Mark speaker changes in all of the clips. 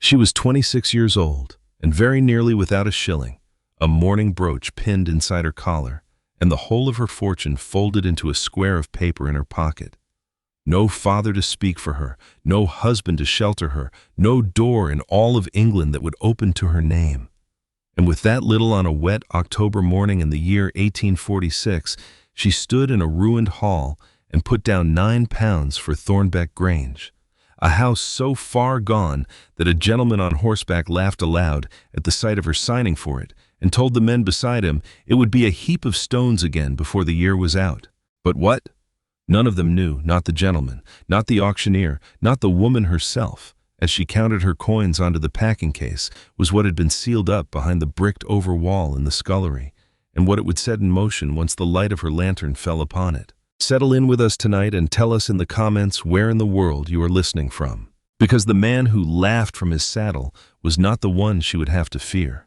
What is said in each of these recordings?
Speaker 1: She was 26 years old, and very nearly without a shilling, a mourning brooch pinned inside her collar, and the whole of her fortune folded into a square of paper in her pocket. No father to speak for her, no husband to shelter her, no door in all of England that would open to her name. And with that little on a wet October morning in the year 1846, she stood in a ruined hall and put down £9 for Thornbeck Grange, a house so far gone that a gentleman on horseback laughed aloud at the sight of her signing for it, and told the men beside him it would be a heap of stones again before the year was out. But what? None of them knew, not the gentleman, not the auctioneer, not the woman herself, as she counted her coins onto the packing case, was what had been sealed up behind the bricked-over wall in the scullery, and what it would set in motion once the light of her lantern fell upon it. Settle in with us tonight and tell us in the comments where in the world you are listening from, because the man who laughed from his saddle was not the one she would have to fear.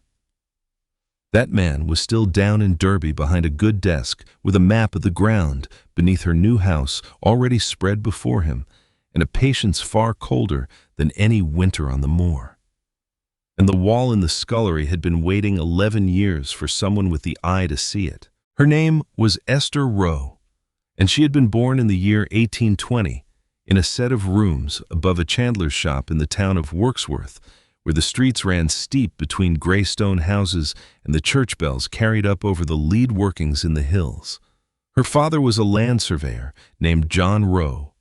Speaker 1: That man was still down in Derby behind a good desk with a map of the ground beneath her new house already spread before him, and a patience far colder than any winter on the moor. And the wall in the scullery had been waiting 11 years for someone with the eye to see it. Her name was Esther Rowe, and she had been born in the year 1820 in a set of rooms above a chandler's shop in the town of Wirksworth, where the streets ran steep between grey stone houses and the church bells carried up over the lead workings in the hills. Her father was a land surveyor named John Rowe,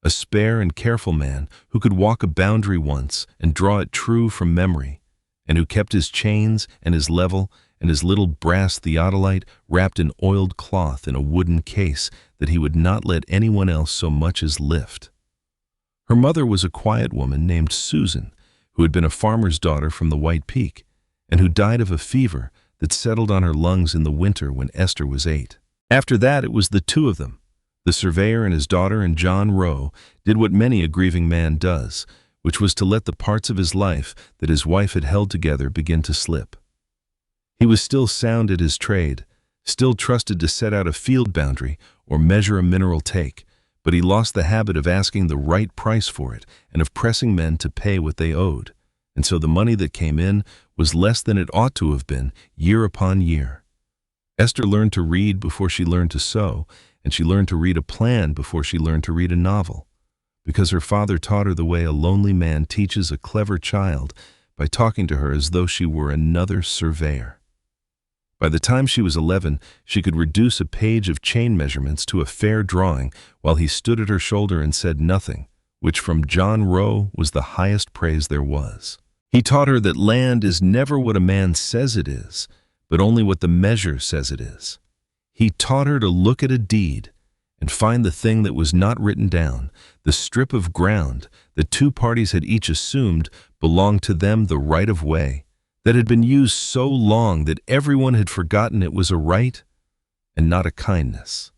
Speaker 1: a spare and careful man who could walk a boundary once and draw it true from memory, and who kept his chains and his level and his little brass theodolite wrapped in oiled cloth in a wooden case that he would not let anyone else so much as lift. Her mother was a quiet woman named Susan, who had been a farmer's daughter from the White Peak, and who died of a fever that settled on her lungs in the winter when Esther was 8. After that, it was the two of them, the surveyor and his daughter and John Rowe, did what many a grieving man does, which was to let the parts of his life that his wife had held together begin to slip. He was still sound at his trade, still trusted to set out a field boundary or measure a mineral take, but he lost the habit of asking the right price for it and of pressing men to pay what they owed, and so the money that came in was less than it ought to have been year upon year. Esther learned to read before she learned to sew, and she learned to read a plan before she learned to read a novel, because her father taught her the way a lonely man teaches a clever child by talking to her as though she were another surveyor. By the time she was 11, she could reduce a page of chain measurements to a fair drawing while he stood at her shoulder and said nothing, which from John Rowe was the highest praise there was. He taught her that land is never what a man says it is, but only what the measure says it is. He taught her to look at a deed and find the thing that was not written down, the strip of ground that two parties had each assumed belonged to them, the right of way, that had been used so long that everyone had forgotten it was a right and not a kindness.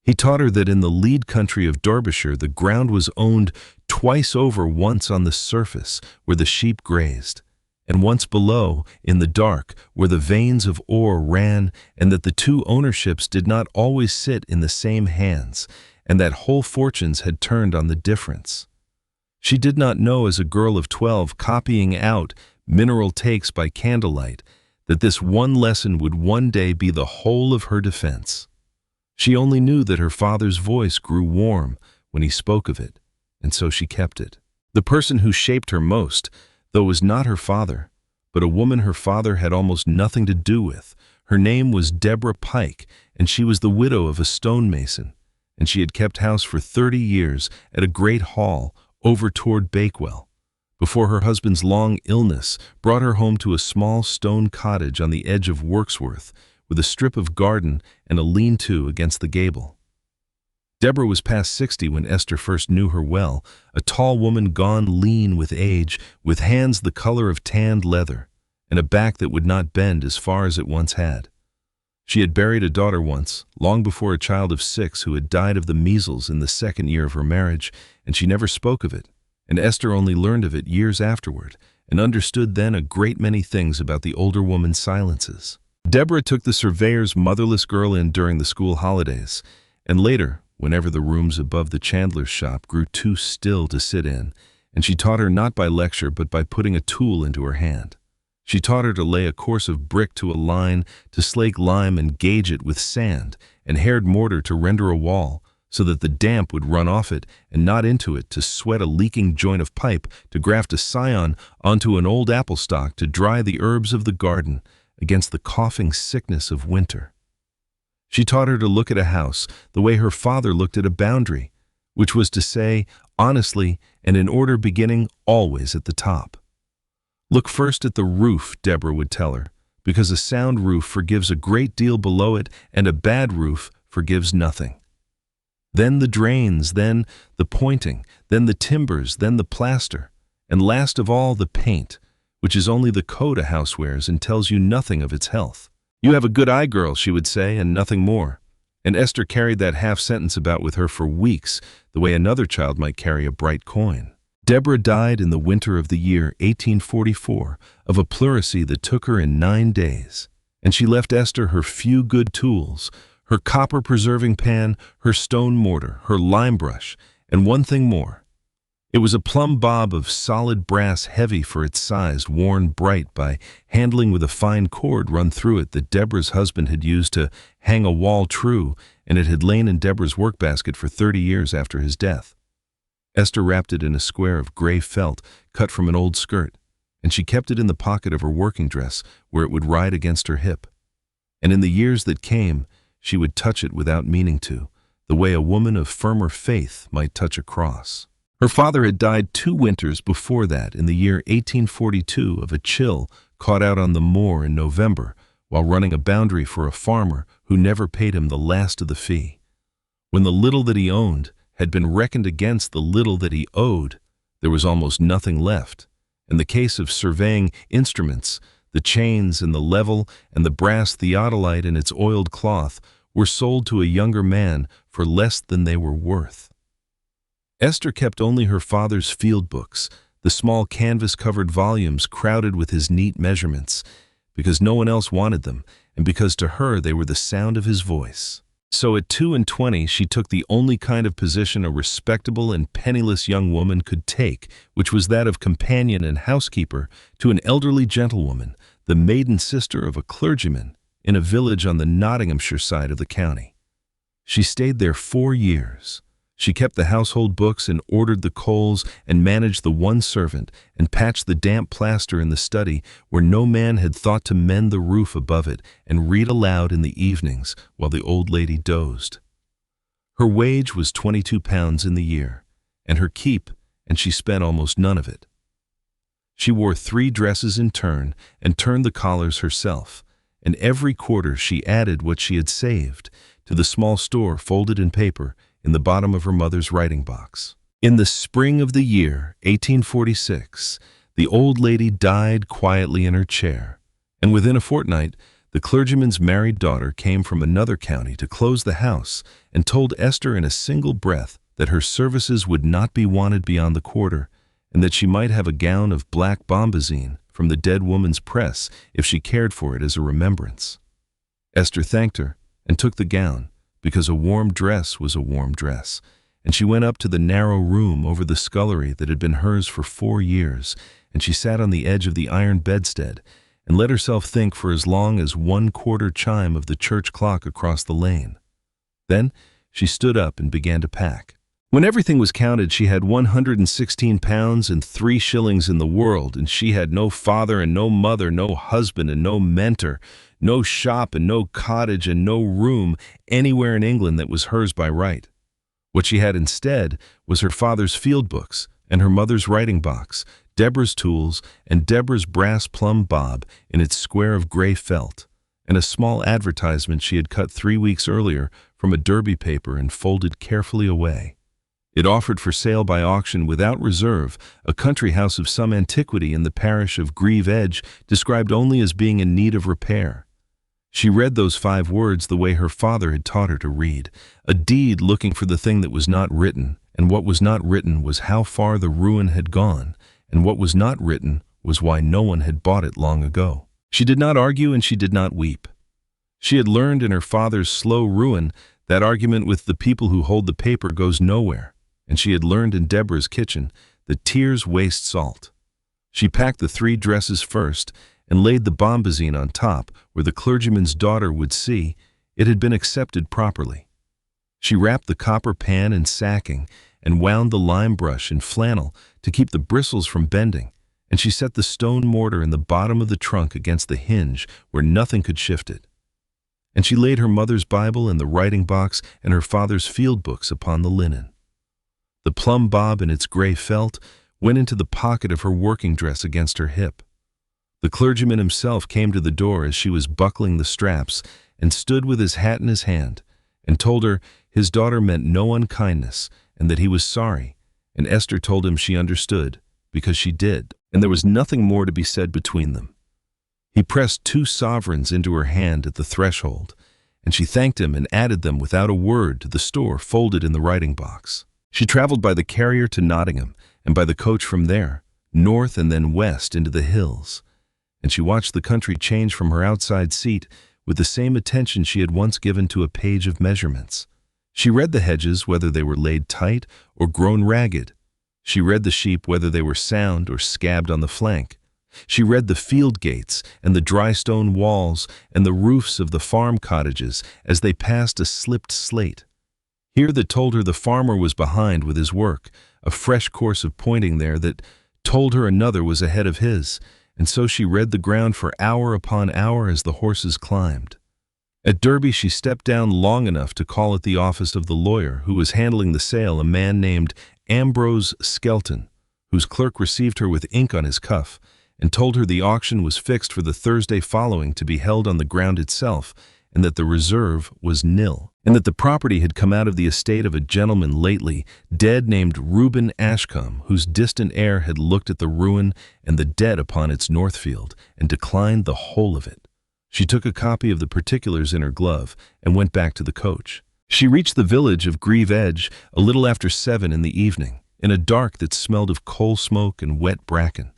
Speaker 1: He taught her that in the lead country of Derbyshire the ground was owned twice over, once on the surface where the sheep grazed, and once below in the dark where the veins of ore ran, and that the two ownerships did not always sit in the same hands, and that whole fortunes had turned on the difference. She did not know as a girl of 12 copying out mineral takes by candlelight that this one lesson would one day be the whole of her defense. She only knew that her father's voice grew warm when he spoke of it, and so she kept it. The person who shaped her most, though was not her father, but a woman her father had almost nothing to do with, her name was Deborah Pike, and she was the widow of a stonemason, and she had kept house for 30 years at a great hall over toward Bakewell, before her husband's long illness brought her home to a small stone cottage on the edge of Wirksworth, with a strip of garden and a lean-to against the gable. Deborah was past 60 when Esther first knew her well, a tall woman gone lean with age, with hands the color of tanned leather, and a back that would not bend as far as it once had. She had buried a daughter once, long before a child of 6 who had died of the measles in the 2nd year of her marriage, and she never spoke of it, and Esther only learned of it years afterward, and understood then a great many things about the older woman's silences. Deborah took the surveyor's motherless girl in during the school holidays, and later, whenever the rooms above the chandler's shop grew too still to sit in, and she taught her not by lecture but by putting a tool into her hand. She taught her to lay a course of brick to a line, to slake lime and gauge it with sand, and haired mortar to render a wall, so that the damp would run off it and not into it, to sweat a leaking joint of pipe, to graft a scion onto an old apple stalk, to dry the herbs of the garden against the coughing sickness of winter. She taught her to look at a house the way her father looked at a boundary, which was to say, honestly and in order, beginning always at the top. Look first at the roof, Deborah would tell her, because a sound roof forgives a great deal below it, and a bad roof forgives nothing. Then the drains, then the pointing, then the timbers, then the plaster, and last of all the paint, which is only the coat a house wears and tells you nothing of its health. "You have a good eye, girl," she would say, and nothing more. And Esther carried that half-sentence about with her for weeks, the way another child might carry a bright coin. Deborah died in the winter of the year 1844 of a pleurisy that took her in 9 days, and she left Esther her few good tools, her copper preserving pan, her stone mortar, her lime brush, and one thing more. It was a plumb bob of solid brass, heavy for its size, worn bright by handling with a fine cord run through it, that Deborah's husband had used to hang a wall true, and it had lain in Deborah's workbasket for 30 years after his death. Esther wrapped it in a square of gray felt cut from an old skirt, and she kept it in the pocket of her working dress where it would ride against her hip. And in the years that came, she would touch it without meaning to, the way a woman of firmer faith might touch a cross. Her father had died 2 winters before that, in the year 1842, of a chill caught out on the moor in November while running a boundary for a farmer who never paid him the last of the fee. When the little that he owned had been reckoned against the little that he owed, there was almost nothing left. In the case of surveying instruments, the chains and the level and the brass theodolite and its oiled cloth were sold to a younger man for less than they were worth. Esther kept only her father's field books, the small canvas-covered volumes crowded with his neat measurements, because no one else wanted them, and because to her they were the sound of his voice. So at 22 she took the only kind of position a respectable and penniless young woman could take, which was that of companion and housekeeper to an elderly gentlewoman, the maiden sister of a clergyman, in a village on the Nottinghamshire side of the county. She stayed there 4 years. She kept the household books and ordered the coals and managed the one servant and patched the damp plaster in the study where no man had thought to mend the roof above it, and read aloud in the evenings while the old lady dozed. Her wage was £22 in the year, and her keep, and she spent almost none of it. She wore 3 dresses in turn and turned the collars herself, and every quarter she added what she had saved to the small store folded in paper in the bottom of her mother's writing box. In the spring of the year 1846, the old lady died quietly in her chair, and within a fortnight the clergyman's married daughter came from another county to close the house and told Esther in a single breath that her services would not be wanted beyond the quarter, and that she might have a gown of black bombazine from the dead woman's press if she cared for it as a remembrance. Esther thanked her and took the gown, because a warm dress was a warm dress, and she went up to the narrow room over the scullery that had been hers for 4 years, and she sat on the edge of the iron bedstead and let herself think for as long as 1/4 chime of the church clock across the lane. Then she stood up and began to pack. When everything was counted, she had £116 and 3 shillings in the world, and she had no father and no mother, no husband and no mentor, no shop and no cottage and no room anywhere in England that was hers by right. What she had instead was her father's field books and her mother's writing box, Deborah's tools, and Deborah's brass plumb bob in its square of gray felt, and a small advertisement she had cut 3 weeks earlier from a derby paper and folded carefully away. It offered for sale by auction without reserve a country house of some antiquity in the parish of Greve Edge, described only as being in need of repair. She read those 5 words the way her father had taught her to read, a deed looking for the thing that was not written, and what was not written was how far the ruin had gone, and what was not written was why no one had bought it long ago. She did not argue and she did not weep. She had learned in her father's slow ruin that argument with the people who hold the paper goes nowhere, and she had learned in Deborah's kitchen the tears waste salt. She packed the 3 dresses first and laid the bombazine on top where the clergyman's daughter would see it had been accepted properly. She wrapped the copper pan in sacking and wound the lime brush in flannel to keep the bristles from bending, and she set the stone mortar in the bottom of the trunk against the hinge where nothing could shift it. And she laid her mother's Bible and the writing box and her father's field books upon the linen. The plumb bob in its gray felt went into the pocket of her working dress against her hip. The clergyman himself came to the door as she was buckling the straps and stood with his hat in his hand and told her his daughter meant no unkindness and that he was sorry, and Esther told him she understood because she did, and there was nothing more to be said between them. He pressed 2 sovereigns into her hand at the threshold, and she thanked him and added them without a word to the store folded in the writing box. She traveled by the carrier to Nottingham and by the coach from there, north and then west into the hills, and she watched the country change from her outside seat with the same attention she had once given to a page of measurements. She read the hedges whether they were laid tight or grown ragged. She read the sheep whether they were sound or scabbed on the flank. She read the field gates and the dry stone walls and the roofs of the farm cottages as they passed a slipped slate. Here that told her the farmer was behind with his work, a fresh course of pointing there that told her another was ahead of his, and so she read the ground for hour upon hour as the horses climbed. At Derby she stepped down long enough to call at the office of the lawyer who was handling the sale, a man named Ambrose Skelton, whose clerk received her with ink on his cuff and told her the auction was fixed for the Thursday following to be held on the ground itself, and that the reserve was nil, and that the property had come out of the estate of a gentleman lately dead named Reuben Ashcombe, whose distant heir had looked at the ruin and the dead upon its northfield and declined the whole of it. She took a copy of the particulars in her glove and went back to the coach. She reached the village of Grieve Edge a little after 7 in the evening, in a dark that smelled of coal smoke and wet bracken,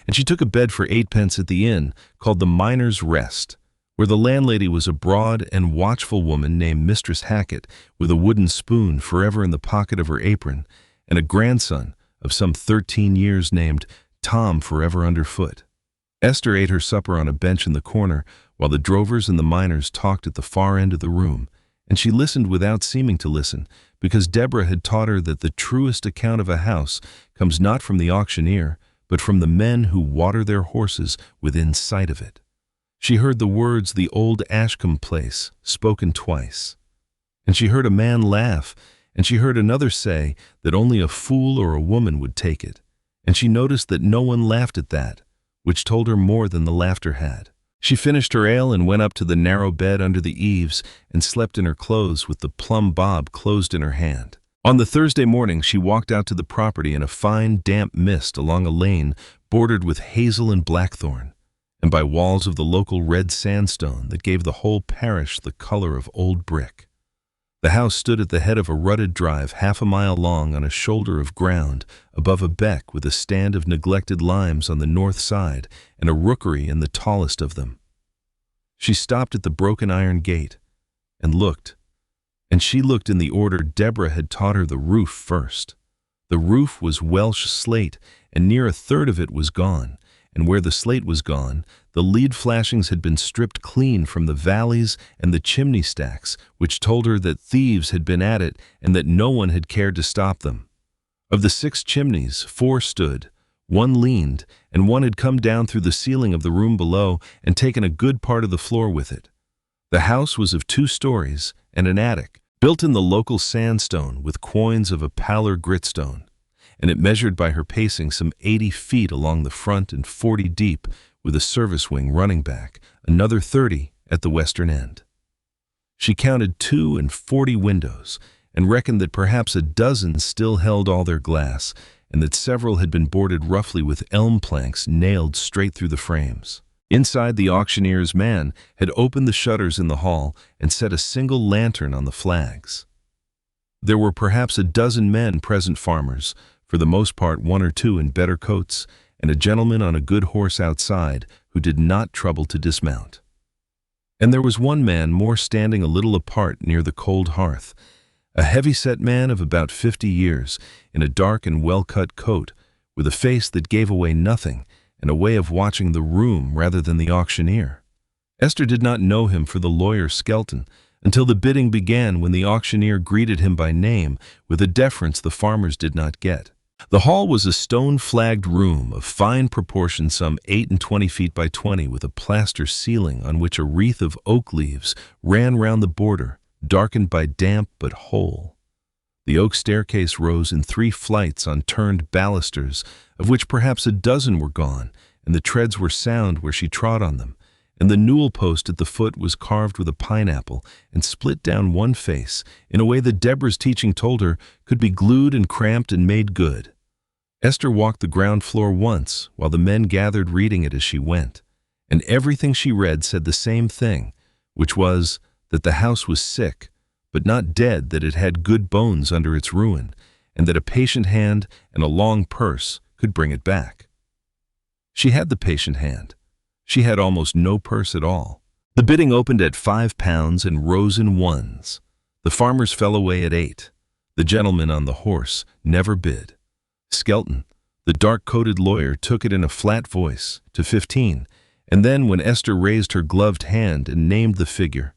Speaker 1: and she took a bed for 8d at the inn called the Miner's Rest, where the landlady was a broad and watchful woman named Mistress Hackett, with a wooden spoon forever in the pocket of her apron, and a grandson of some 13 years named Tom forever underfoot. Esther ate her supper on a bench in the corner while the drovers and the miners talked at the far end of the room, and she listened without seeming to listen, because Deborah had taught her that the truest account of a house comes not from the auctioneer, but from the men who water their horses within sight of it. She heard the words "the old Ashcombe place" spoken twice, and she heard a man laugh, and she heard another say that only a fool or a woman would take it, and she noticed that no one laughed at that, which told her more than the laughter had. She finished her ale and went up to the narrow bed under the eaves and slept in her clothes with the plumb bob closed in her hand. On the Thursday morning she walked out to the property in a fine damp mist along a lane bordered with hazel and blackthorn, and by walls of the local red sandstone that gave the whole parish the color of old brick. The house stood at the head of a rutted drive half a mile long on a shoulder of ground above a beck with a stand of neglected limes on the north side and a rookery in the tallest of them. She stopped at the broken iron gate and looked, and she looked in the order Deborah had taught her the roof first. The roof was Welsh slate, and near a third of it was gone, and where the slate was gone, the lead flashings had been stripped clean from the valleys and the chimney stacks, which told her that thieves had been at it and that no one had cared to stop them. Of the 6 chimneys, 4 stood, 1 leaned, and 1 had come down through the ceiling of the room below and taken a good part of the floor with it. The house was of 2 stories and an attic, built in the local sandstone with quoins of a pallor gritstone, and it measured by her pacing some 80 feet along the front and 40 deep, with a service wing running back, another 30 at the western end. She counted 42 windows, and reckoned that perhaps a dozen still held all their glass, and that several had been boarded roughly with elm planks nailed straight through the frames. Inside, the auctioneer's man had opened the shutters in the hall and set a single lantern on the flags. There were perhaps a dozen men present, farmers, for the most part 1 or 2 in better coats, and a gentleman on a good horse outside who did not trouble to dismount. And there was 1 man more standing a little apart near the cold hearth, a heavy-set man of about 50 years, in a dark and well-cut coat, with a face that gave away nothing and a way of watching the room rather than the auctioneer. Esther did not know him for the lawyer Skelton until the bidding began, when the auctioneer greeted him by name with a deference the farmers did not get. The hall was a stone-flagged room of fine proportion, some 28 feet by 20, with a plaster ceiling on which a wreath of oak leaves ran round the border, darkened by damp but whole. The oak staircase rose in 3 flights on turned balusters, of which perhaps a dozen were gone, and the treads were sound where she trod on them, and the newel post at the foot was carved with a pineapple and split down one face in a way that Deborah's teaching told her could be glued and cramped and made good. Esther walked the ground floor once, while the men gathered reading it as she went, and everything she read said the same thing, which was that the house was sick, but not dead, that it had good bones under its ruin, and that a patient hand and a long purse could bring it back. She had the patient hand. She had almost no purse at all. The bidding opened at £5 and rose in ones. The farmers fell away at 8. The gentleman on the horse never bid. Skelton, the dark-coated lawyer, took it in a flat voice to 15, and then, when Esther raised her gloved hand and named the figure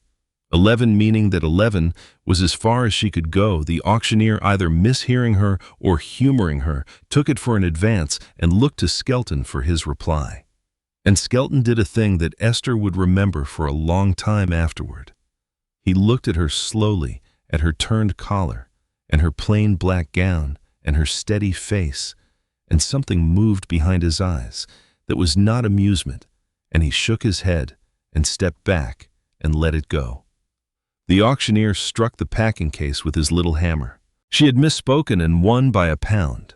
Speaker 1: 11, meaning that 11 was as far as she could go, the auctioneer, either mishearing her or humoring her, took it for an advance and looked to Skelton for his reply. And Skelton did a thing that Esther would remember for a long time afterward. He looked at her slowly, at her turned collar, and her plain black gown, and her steady face, and something moved behind his eyes that was not amusement, and he shook his head and stepped back and let it go. The auctioneer struck the packing case with his little hammer. She had misspoken and won by £1.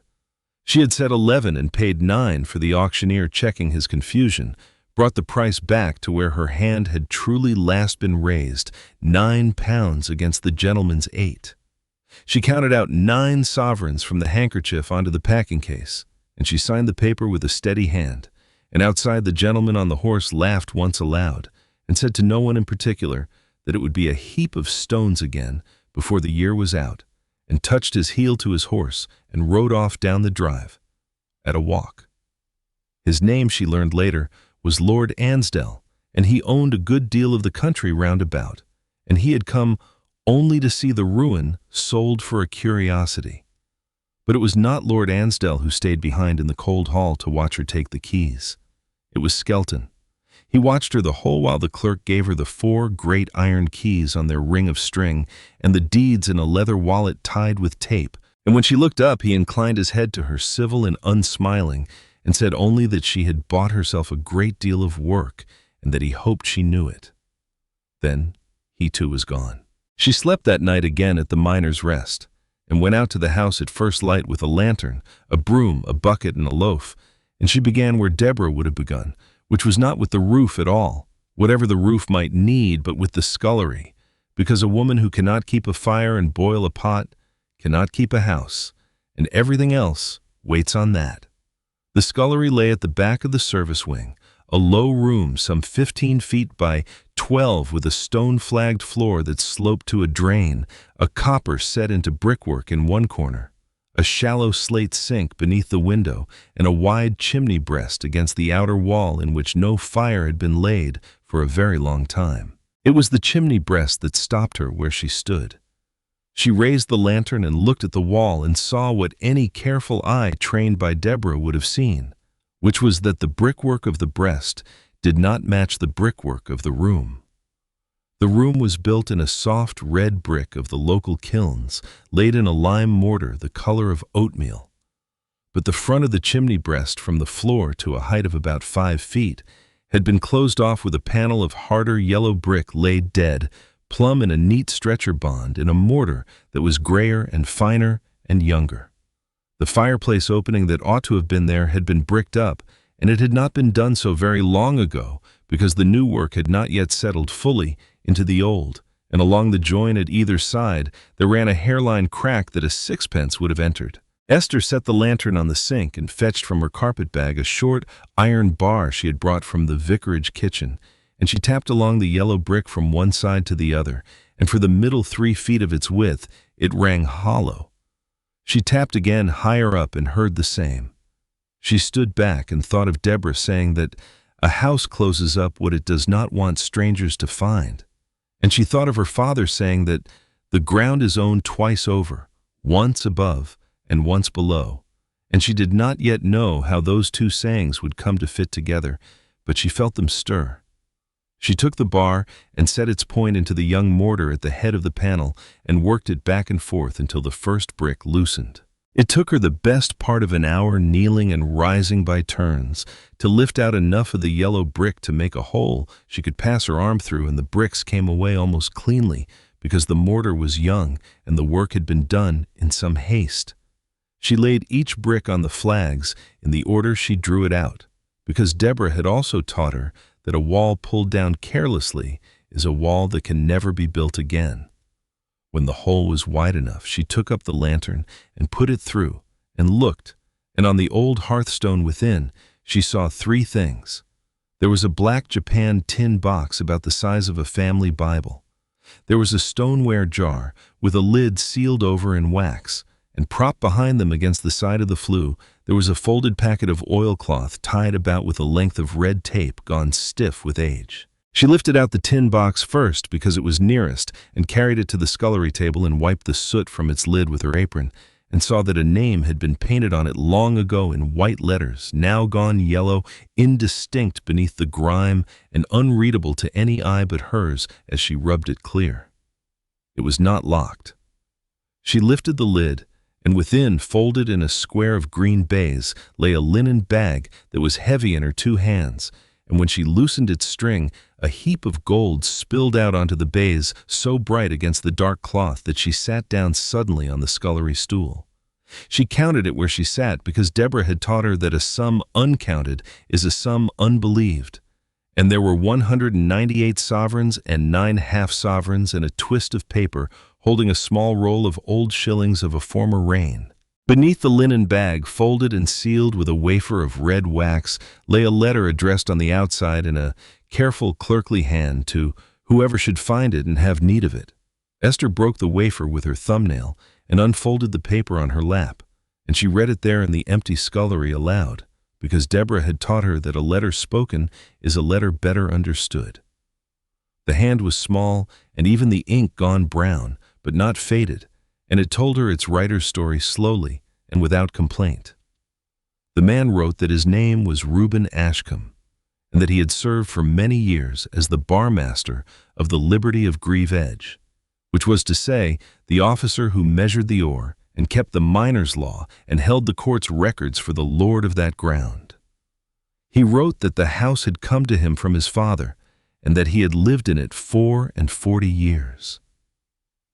Speaker 1: She had said 11 and paid 9, for the auctioneer, checking his confusion, brought the price back to where her hand had truly last been raised, £9 against the gentleman's 8. She counted out 9 sovereigns from the handkerchief onto the packing case, and she signed the paper with a steady hand, and outside the gentleman on the horse laughed once aloud, and said to no one in particular that it would be a heap of stones again before the year was out, and touched his heel to his horse and rode off down the drive at a walk. His name, she learned later, was Lord Ansdell, and he owned a good deal of the country round about, and he had come only to see the ruin sold for a curiosity. But it was not Lord Ansdell who stayed behind in the cold hall to watch her take the keys. It was Skelton. He watched her the whole while the clerk gave her the 4 great iron keys on their ring of string and the deeds in a leather wallet tied with tape, and when she looked up he inclined his head to her, civil and unsmiling, and said only that she had bought herself a great deal of work and that he hoped she knew it. Then he too was gone. She slept that night again at the Miner's Rest, and went out to the house at first light with a lantern, a broom, a bucket, and a loaf, and she began where Deborah would have begun, which was not with the roof at all, whatever the roof might need, but with the scullery, because a woman who cannot keep a fire and boil a pot cannot keep a house, and everything else waits on that. The scullery lay at the back of the service wing, a low room some 15 feet by 12 with a stone-flagged floor that sloped to a drain, a copper set into brickwork in one corner, a shallow slate sink beneath the window, and a wide chimney breast against the outer wall in which no fire had been laid for a very long time. It was the chimney breast that stopped her where she stood. She raised the lantern and looked at the wall and saw what any careful eye trained by Deborah would have seen, which was that the brickwork of the breast did not match the brickwork of the room. The room was built in a soft red brick of the local kilns, laid in a lime mortar the color of oatmeal. But the front of the chimney breast, from the floor to a height of about 5 feet, had been closed off with a panel of harder yellow brick laid dead, plumb in a neat stretcher bond, in a mortar that was grayer and finer and younger. The fireplace opening that ought to have been there had been bricked up, and it had not been done so very long ago, because the new work had not yet settled fully into the old, and along the join at either side there ran a hairline crack that a 6pence would have entered. Esther set the lantern on the sink and fetched from her carpet-bag a short iron bar she had brought from the vicarage kitchen, and she tapped along the yellow brick from one side to the other, and for the middle 3 feet of its width it rang hollow. She tapped again higher up and heard the same. She stood back and thought of Deborah saying that a house closes up what it does not want strangers to find. And she thought of her father saying that the ground is owned twice over, once above and once below. And she did not yet know how those two sayings would come to fit together, but she felt them stir. She took the bar and set its point into the young mortar at the head of the panel and worked it back and forth until the first brick loosened. It took her the best part of an hour, kneeling and rising by turns, to lift out enough of the yellow brick to make a hole she could pass her arm through, and the bricks came away almost cleanly because the mortar was young and the work had been done in some haste. She laid each brick on the flags in the order she drew it out, because Deborah had also taught her that a wall pulled down carelessly is a wall that can never be built again. When the hole was wide enough, she took up the lantern and put it through and looked, and on the old hearthstone within, she saw three things. There was a black Japan tin box about the size of a family Bible. There was a stoneware jar with a lid sealed over in wax, and propped behind them against the side of the flue, there was a folded packet of oilcloth tied about with a length of red tape gone stiff with age. She lifted out the tin box first because it was nearest and carried it to the scullery table and wiped the soot from its lid with her apron, and saw that a name had been painted on it long ago in white letters, now gone yellow, indistinct beneath the grime and unreadable to any eye but hers as she rubbed it clear. It was not locked. She lifted the lid, and within, folded in a square of green baize, lay a linen bag that was heavy in her two hands, and when she loosened its string, a heap of gold spilled out onto the baize, so bright against the dark cloth that she sat down suddenly on the scullery stool. She counted it where she sat because Deborah had taught her that a sum uncounted is a sum unbelieved, and there were 198 sovereigns and 9 half-sovereigns and a twist of paper holding a small roll of old shillings of a former reign. Beneath the linen bag, folded and sealed with a wafer of red wax, lay a letter addressed on the outside in a careful clerkly hand to whoever should find it and have need of it. Esther broke the wafer with her thumbnail and unfolded the paper on her lap, and she read it there in the empty scullery aloud, because Deborah had taught her that a letter spoken is a letter better understood. The hand was small and even the ink gone brown, but not faded, and it told her its writer's story slowly and without complaint. The man wrote that his name was Reuben Ashcombe, and that he had served for many years as the barmaster of the Liberty of Grieve Edge, which was to say, the officer who measured the ore and kept the miner's law and held the court's records for the lord of that ground. He wrote that the house had come to him from his father, and that he had lived in it 44 years.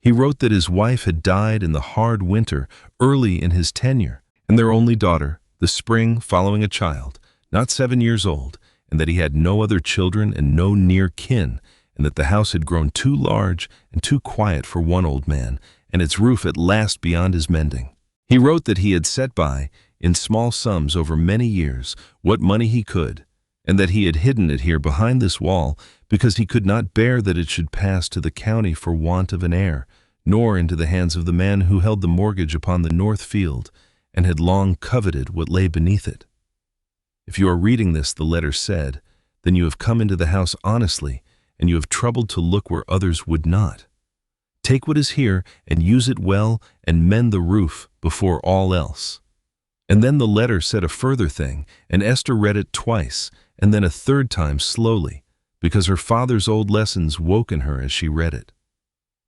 Speaker 1: He wrote that his wife had died in the hard winter early in his tenure, and their only daughter, the spring following a child, not 7 years old, and that he had no other children and no near kin, and that the house had grown too large and too quiet for one old man, and its roof at last beyond his mending. He wrote that he had set by, in small sums over many years, what money he could, and that he had hidden it here behind this wall because he could not bear that it should pass to the county for want of an heir, nor into the hands of the man who held the mortgage upon the north field and had long coveted what lay beneath it. If you are reading this, the letter said, then you have come into the house honestly, and you have troubled to look where others would not. Take what is here and use it well and mend the roof before all else. And then the letter said a further thing, and Esther read it twice, and then a third time slowly, because her father's old lessons woke in her as she read it.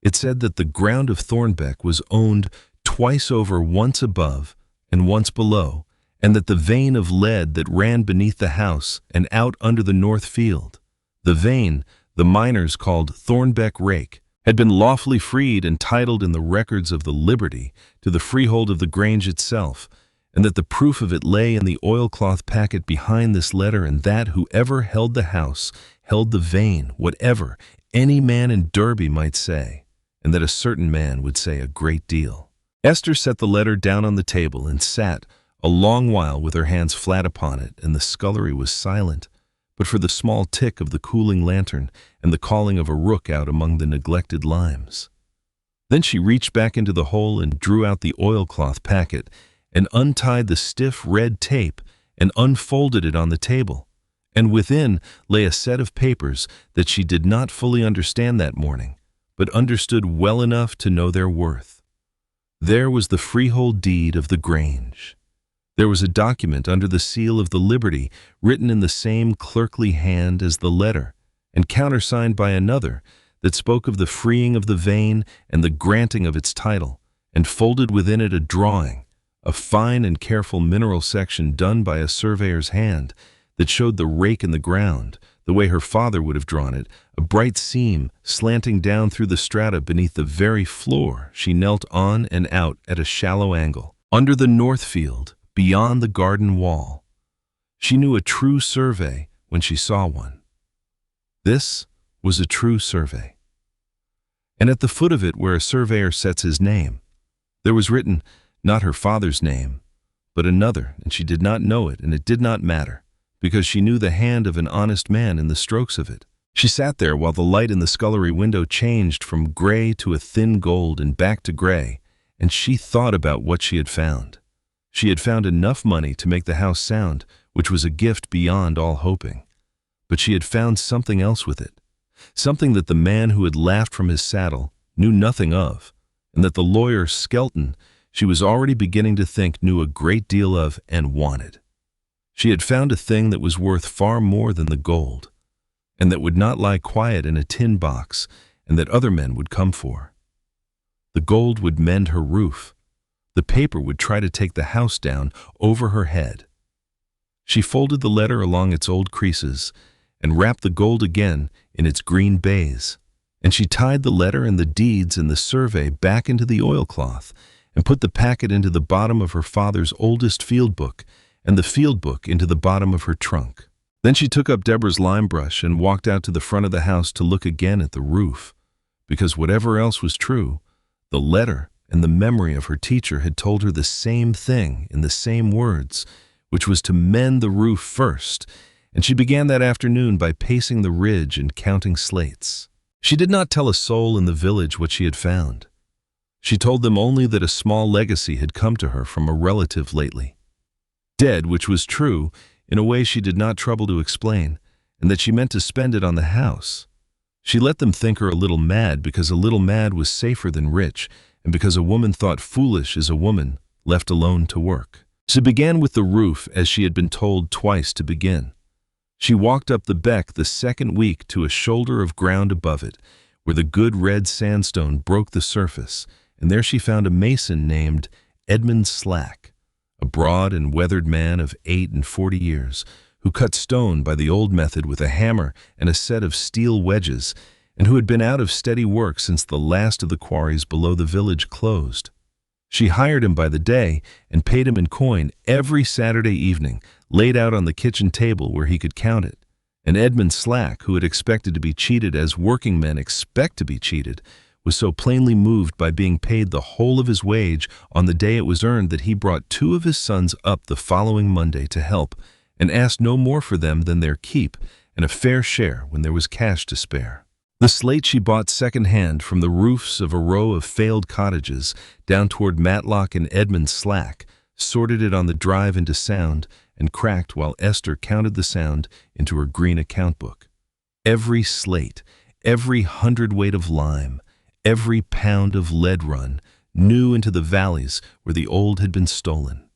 Speaker 1: It said that the ground of Thornbeck was owned twice over, once above and once below, and that the vein of lead that ran beneath the house and out under the north field, the vein the miners called Thornbeck Rake, had been lawfully freed and titled in the records of the Liberty to the freehold of the Grange itself, and that the proof of it lay in the oilcloth packet behind this letter, and that whoever held the house held the vein, whatever any man in Derby might say, and that a certain man would say a great deal. Esther set the letter down on the table and sat a long while with her hands flat upon it, and the scullery was silent, but for the small tick of the cooling lantern and the calling of a rook out among the neglected limes. Then she reached back into the hole and drew out the oilcloth packet and untied the stiff red tape and unfolded it on the table, and within lay a set of papers that she did not fully understand that morning, but understood well enough to know their worth. There was the freehold deed of the Grange. There was a document under the seal of the Liberty, written in the same clerkly hand as the letter, and countersigned by another, that spoke of the freeing of the vein and the granting of its title, and folded within it a drawing, a fine and careful mineral section done by a surveyor's hand, that showed the rake in the ground, the way her father would have drawn it, a bright seam slanting down through the strata beneath the very floor she knelt on and out at a shallow angle, under the north field, beyond the garden wall. She knew a true survey when she saw one. This was a true survey. And at the foot of it, where a surveyor sets his name, there was written not her father's name, but another, and she did not know it, and it did not matter, because she knew the hand of an honest man in the strokes of it. She sat there while the light in the scullery window changed from gray to a thin gold and back to gray, and she thought about what she had found. She had found enough money to make the house sound, which was a gift beyond all hoping. But she had found something else with it, something that the man who had laughed from his saddle knew nothing of, and that the lawyer Skelton, she was already beginning to think, knew a great deal of and wanted. She had found a thing that was worth far more than the gold, and that would not lie quiet in a tin box, and that other men would come for. The gold would mend her roof. The paper would try to take the house down over her head. She folded the letter along its old creases and wrapped the gold again in its green baize, and she tied the letter and the deeds and the survey back into the oilcloth and put the packet into the bottom of her father's oldest field book and the field book into the bottom of her trunk. Then she took up Deborah's lime brush and walked out to the front of the house to look again at the roof, because whatever else was true, the letter and the memory of her teacher had told her the same thing in the same words, which was to mend the roof first, and she began that afternoon by pacing the ridge and counting slates. She did not tell a soul in the village what she had found. She told them only that a small legacy had come to her from a relative lately dead, which was true in a way she did not trouble to explain, and that she meant to spend it on the house. She let them think her a little mad, because a little mad was safer than rich, and because a woman thought foolish is a woman left alone to work. She began with the roof, as she had been told twice to begin. She walked up the beck the second week to a shoulder of ground above it, where the good red sandstone broke the surface, and there she found a mason named Edmund Slack, a broad and weathered man of 48 years, who cut stone by the old method with a hammer and a set of steel wedges, and who had been out of steady work since the last of the quarries below the village closed. She hired him by the day and paid him in coin every Saturday evening, laid out on the kitchen table where he could count it. And Edmund Slack, who had expected to be cheated as working men expect to be cheated, was so plainly moved by being paid the whole of his wage on the day it was earned that he brought 2 of his sons up the following Monday to help, and asked no more for them than their keep and a fair share when there was cash to spare. The slate she bought second-hand from the roofs of a row of failed cottages down toward Matlock and Edmund Slack, sorted it on the drive into sound, and cracked while Esther counted the sound into her green account book. Every slate, every hundredweight of lime, every pound of lead run, new into the valleys where the old had been stolen.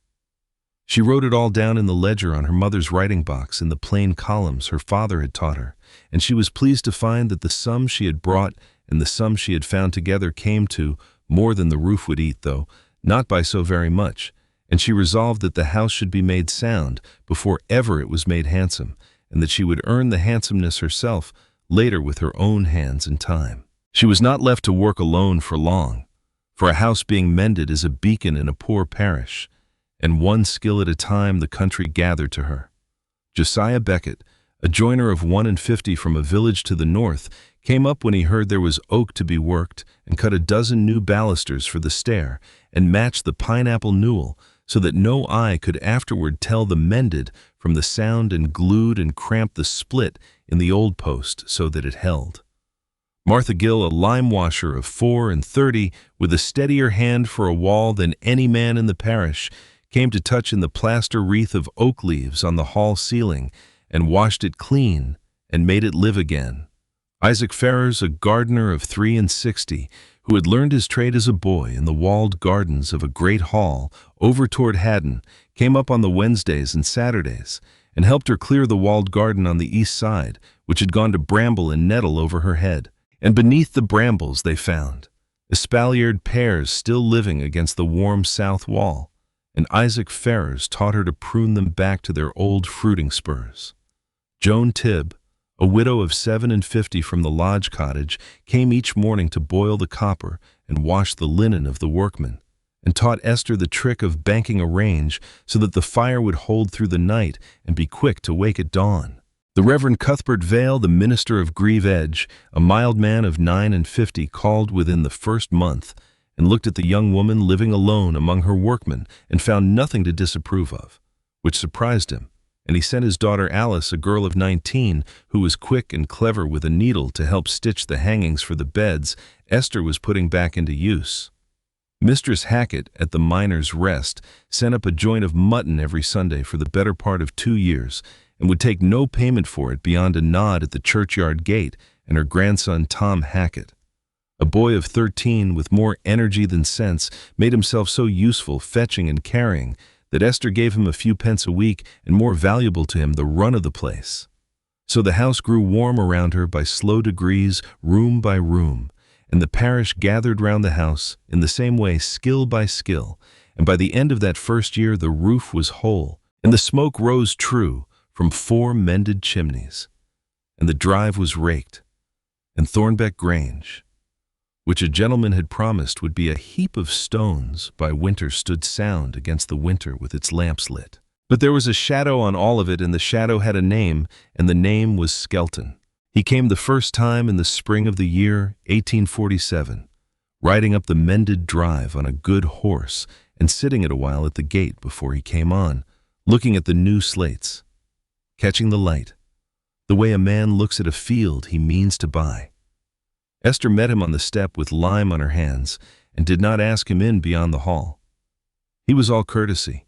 Speaker 1: She wrote it all down in the ledger on her mother's writing box in the plain columns her father had taught her, and she was pleased to find that the sum she had brought and the sum she had found together came to more than the roof would eat, though not by so very much, and she resolved that the house should be made sound before ever it was made handsome, and that she would earn the handsomeness herself later with her own hands and time. She was not left to work alone for long, for a house being mended is a beacon in a poor parish, and one skill at a time the country gathered to her. Josiah Beckett, a joiner of 1 from a village to the north, came up when he heard there was oak to be worked, and cut a dozen new balusters for the stair, and matched the pineapple newel, so that no eye could afterward tell the mended from the sound, and glued and cramped the split in the old post so that it held. Martha Gill, a lime washer of 34, with a steadier hand for a wall than any man in the parish, came to touch in the plaster wreath of oak leaves on the hall ceiling and washed it clean and made it live again. Isaac Ferrers, a gardener of 63, who had learned his trade as a boy in the walled gardens of a great hall over toward Haddon, came up on the Wednesdays and Saturdays and helped her clear the walled garden on the east side, which had gone to bramble and nettle over her head. And beneath the brambles they found espaliered pears still living against the warm south wall, and Isaac Ferrers taught her to prune them back to their old fruiting spurs. Joan Tibb, a widow of 57 from the lodge cottage, came each morning to boil the copper and wash the linen of the workmen, and taught Esther the trick of banking a range so that the fire would hold through the night and be quick to wake at dawn. The Reverend Cuthbert Vale, the minister of Grieve Edge, a mild man of 59, called within the first month and looked at the young woman living alone among her workmen and found nothing to disapprove of, which surprised him, and he sent his daughter Alice, a girl of 19, who was quick and clever with a needle, to help stitch the hangings for the beds Esther was putting back into use. Mistress Hackett, at the Miners' Rest, sent up a joint of mutton every Sunday for the better part of 2 years, and would take no payment for it beyond a nod at the churchyard gate, and her grandson Tom Hackett, a boy of 13 with more energy than sense, made himself so useful fetching and carrying that Esther gave him a few pence a week, and more valuable to him the run of the place. So the house grew warm around her by slow degrees, room by room, and the parish gathered round the house in the same way, skill by skill, and by the end of that first year the roof was whole, and the smoke rose true from 4 mended chimneys, and the drive was raked, and Thornbeck Grange, which a gentleman had promised would be a heap of stones by winter, stood sound against the winter with its lamps lit. But there was a shadow on all of it, and the shadow had a name, and the name was Skelton. He came the first time in the spring of the year 1847, riding up the mended drive on a good horse and sitting it a while at the gate before he came on, looking at the new slates, catching the light, the way a man looks at a field he means to buy. Esther met him on the step with lime on her hands and did not ask him in beyond the hall. He was all courtesy.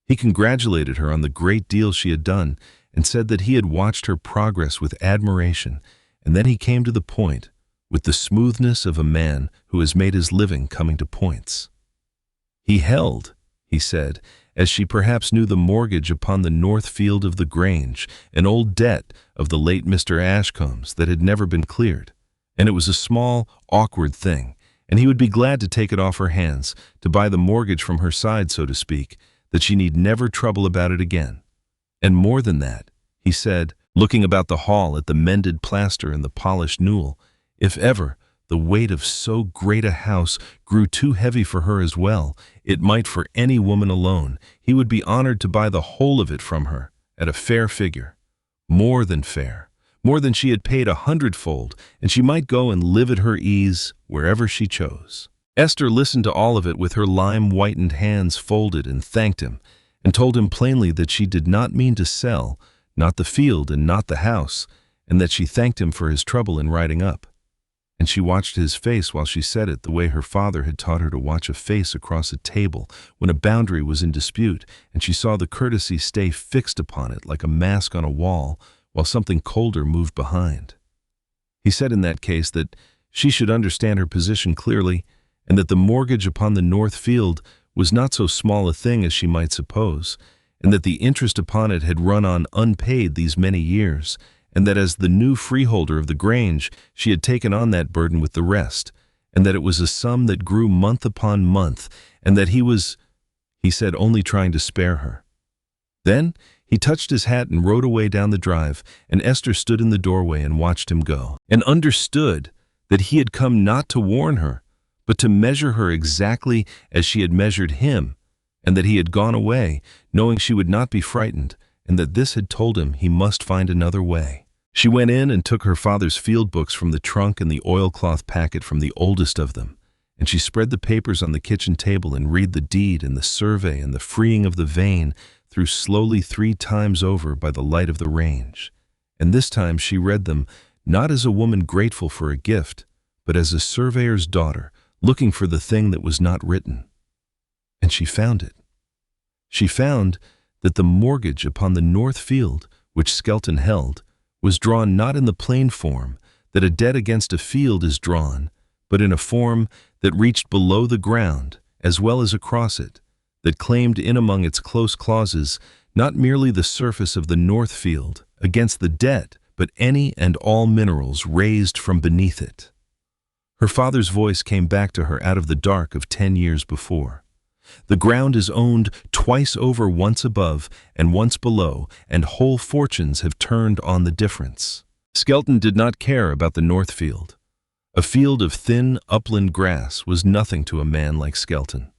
Speaker 1: He congratulated her on the great deal she had done and said that he had watched her progress with admiration, and then he came to the point with the smoothness of a man who has made his living coming to points. He held, he said, as she perhaps knew, the mortgage upon the north field of the Grange, an old debt of the late Mr. Ashcombe's that had never been cleared, and it was a small, awkward thing, and he would be glad to take it off her hands, to buy the mortgage from her side, so to speak, that she need never trouble about it again. And more than that, he said, looking about the hall at the mended plaster and the polished newel, if ever the weight of so great a house grew too heavy for her as well, it might for any woman alone, he would be honored to buy the whole of it from her at a fair figure, more than fair, more than she had paid 100-fold, and she might go and live at her ease wherever she chose. Esther listened to all of it with her lime-whitened hands folded, and thanked him, and told him plainly that she did not mean to sell, not the field and not the house, and that she thanked him for his trouble in riding up. And she watched his face while she said it, the way her father had taught her to watch a face across a table when a boundary was in dispute, and she saw the courtesy stay fixed upon it like a mask on a wall, while something colder moved behind. He said in that case that she should understand her position clearly, and that the mortgage upon the north field was not so small a thing as she might suppose, and that the interest upon it had run on unpaid these many years, and that as the new freeholder of the Grange she had taken on that burden with the rest, and that it was a sum that grew month upon month, and that he was, he said, only trying to spare her. Then he touched his hat and rode away down the drive, and Esther stood in the doorway and watched him go, and understood that he had come not to warn her, but to measure her exactly as she had measured him, and that he had gone away, knowing she would not be frightened, and that this had told him he must find another way. She went in and took her father's field books from the trunk and the oilcloth packet from the oldest of them, and she spread the papers on the kitchen table and read the deed and the survey and the freeing of the vein through slowly 3 times over by the light of the range. And this time she read them not as a woman grateful for a gift, but as a surveyor's daughter looking for the thing that was not written. And she found it. She found that the mortgage upon the north field, which Skelton held, was drawn not in the plain form that a debt against a field is drawn, but in a form that reached below the ground as well as across it, that claimed in among its close clauses not merely the surface of the north field against the debt, but any and all minerals raised from beneath it. Her father's voice came back to her out of the dark of 10 years before. The ground is owned twice over, once above and once below, and whole fortunes have turned on the difference. Skelton did not care about the north field. A field of thin upland grass was nothing to a man like Skelton.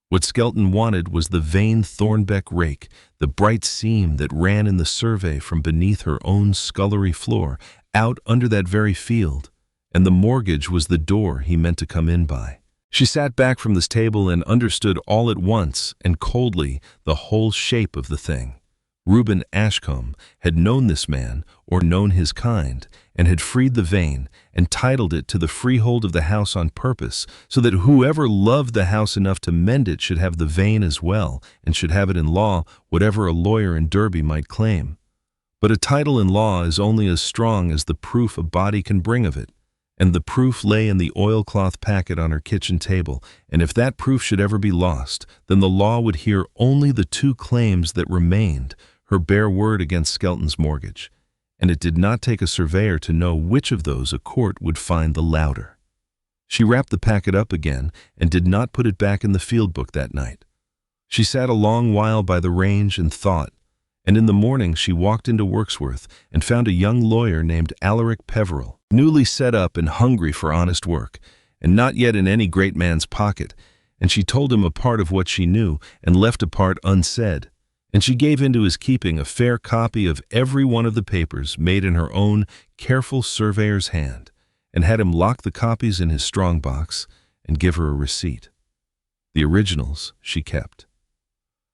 Speaker 1: What Skelton wanted was the vain Thornbeck rake, the bright seam that ran in the survey from beneath her own scullery floor out under that very field, and the mortgage was the door he meant to come in by. She sat back from this table and understood all at once and coldly the whole shape of the thing. Reuben Ashcombe had known this man, or known his kind, and had freed the vein and titled it to the freehold of the house on purpose, so that whoever loved the house enough to mend it should have the vein as well, and should have it in law, whatever a lawyer in Derby might claim. But a title in law is only as strong as the proof a body can bring of it, and the proof lay in the oilcloth packet on her kitchen table, and if that proof should ever be lost, then the law would hear only the two claims that remained, her bare word against Skelton's mortgage, and it did not take a surveyor to know which of those a court would find the louder. She wrapped the packet up again and did not put it back in the field book that night. She sat a long while by the range and thought, and in the morning she walked into Wirksworth and found a young lawyer named Alaric Peveril, newly set up and hungry for honest work, and not yet in any great man's pocket, and she told him a part of what she knew and left a part unsaid. And she gave into his keeping a fair copy of every one of the papers made in her own careful surveyor's hand, and had him lock the copies in his strong box and give her a receipt. The originals she kept.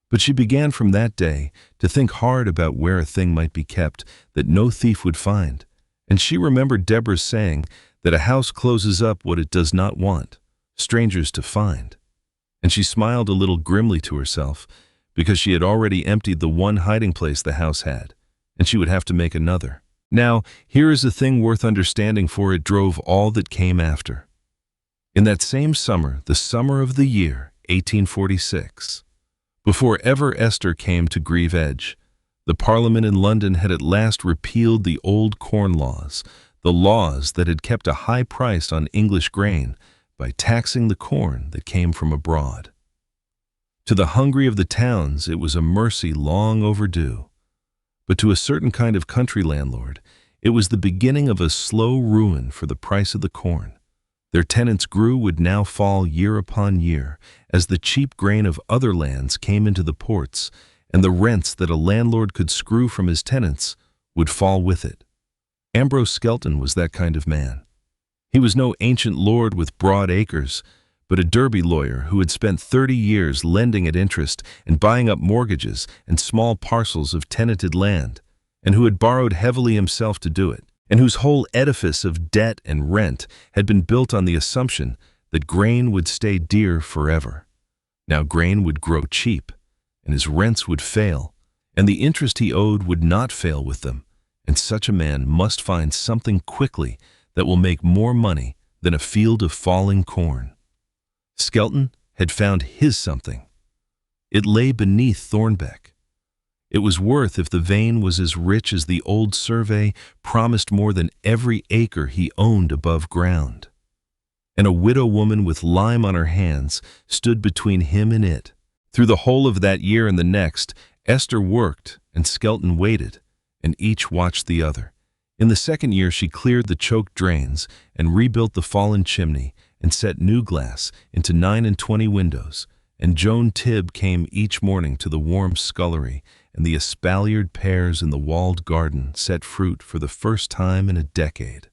Speaker 1: But she began from that day to think hard about where a thing might be kept that no thief would find, and she remembered Deborah's saying that a house closes up what it does not want strangers to find, and she smiled a little grimly to herself, because she had already emptied the one hiding place the house had, and she would have to make another. Now, here is a thing worth understanding, for it drove all that came after. In that same summer, the summer of the year 1846, before ever Esther came to Grieve Edge, the Parliament in London had at last repealed the old corn laws, the laws that had kept a high price on English grain by taxing the corn that came from abroad. To the hungry of the towns it was a mercy long overdue, but to a certain kind of country landlord it was the beginning of a slow ruin, for the price of the corn their tenants grew would now fall year upon year, as the cheap grain of other lands came into the ports, and the rents that a landlord could screw from his tenants would fall with it. Ambrose Skelton was that kind of man. He was no ancient lord with broad acres, but a Derby lawyer who had spent 30 years lending at interest and buying up mortgages and small parcels of tenanted land, and who had borrowed heavily himself to do it, and whose whole edifice of debt and rent had been built on the assumption that grain would stay dear forever. Now grain would grow cheap, and his rents would fail, and the interest he owed would not fail with them, and such a man must find something quickly that will make more money than a field of falling corn. Skelton had found his something. It lay beneath Thornbeck. It was worth, if the vein was as rich as the old survey promised, more than every acre he owned above ground. And a widow woman with lime on her hands stood between him and it. Through the whole of that year and the next, Esther worked and Skelton waited, and each watched the other. In the second year she cleared the choked drains and rebuilt the fallen chimney and set new glass into 29 windows, and Joan Tibb came each morning to the warm scullery, and the espaliered pears in the walled garden set fruit for the first time in a decade.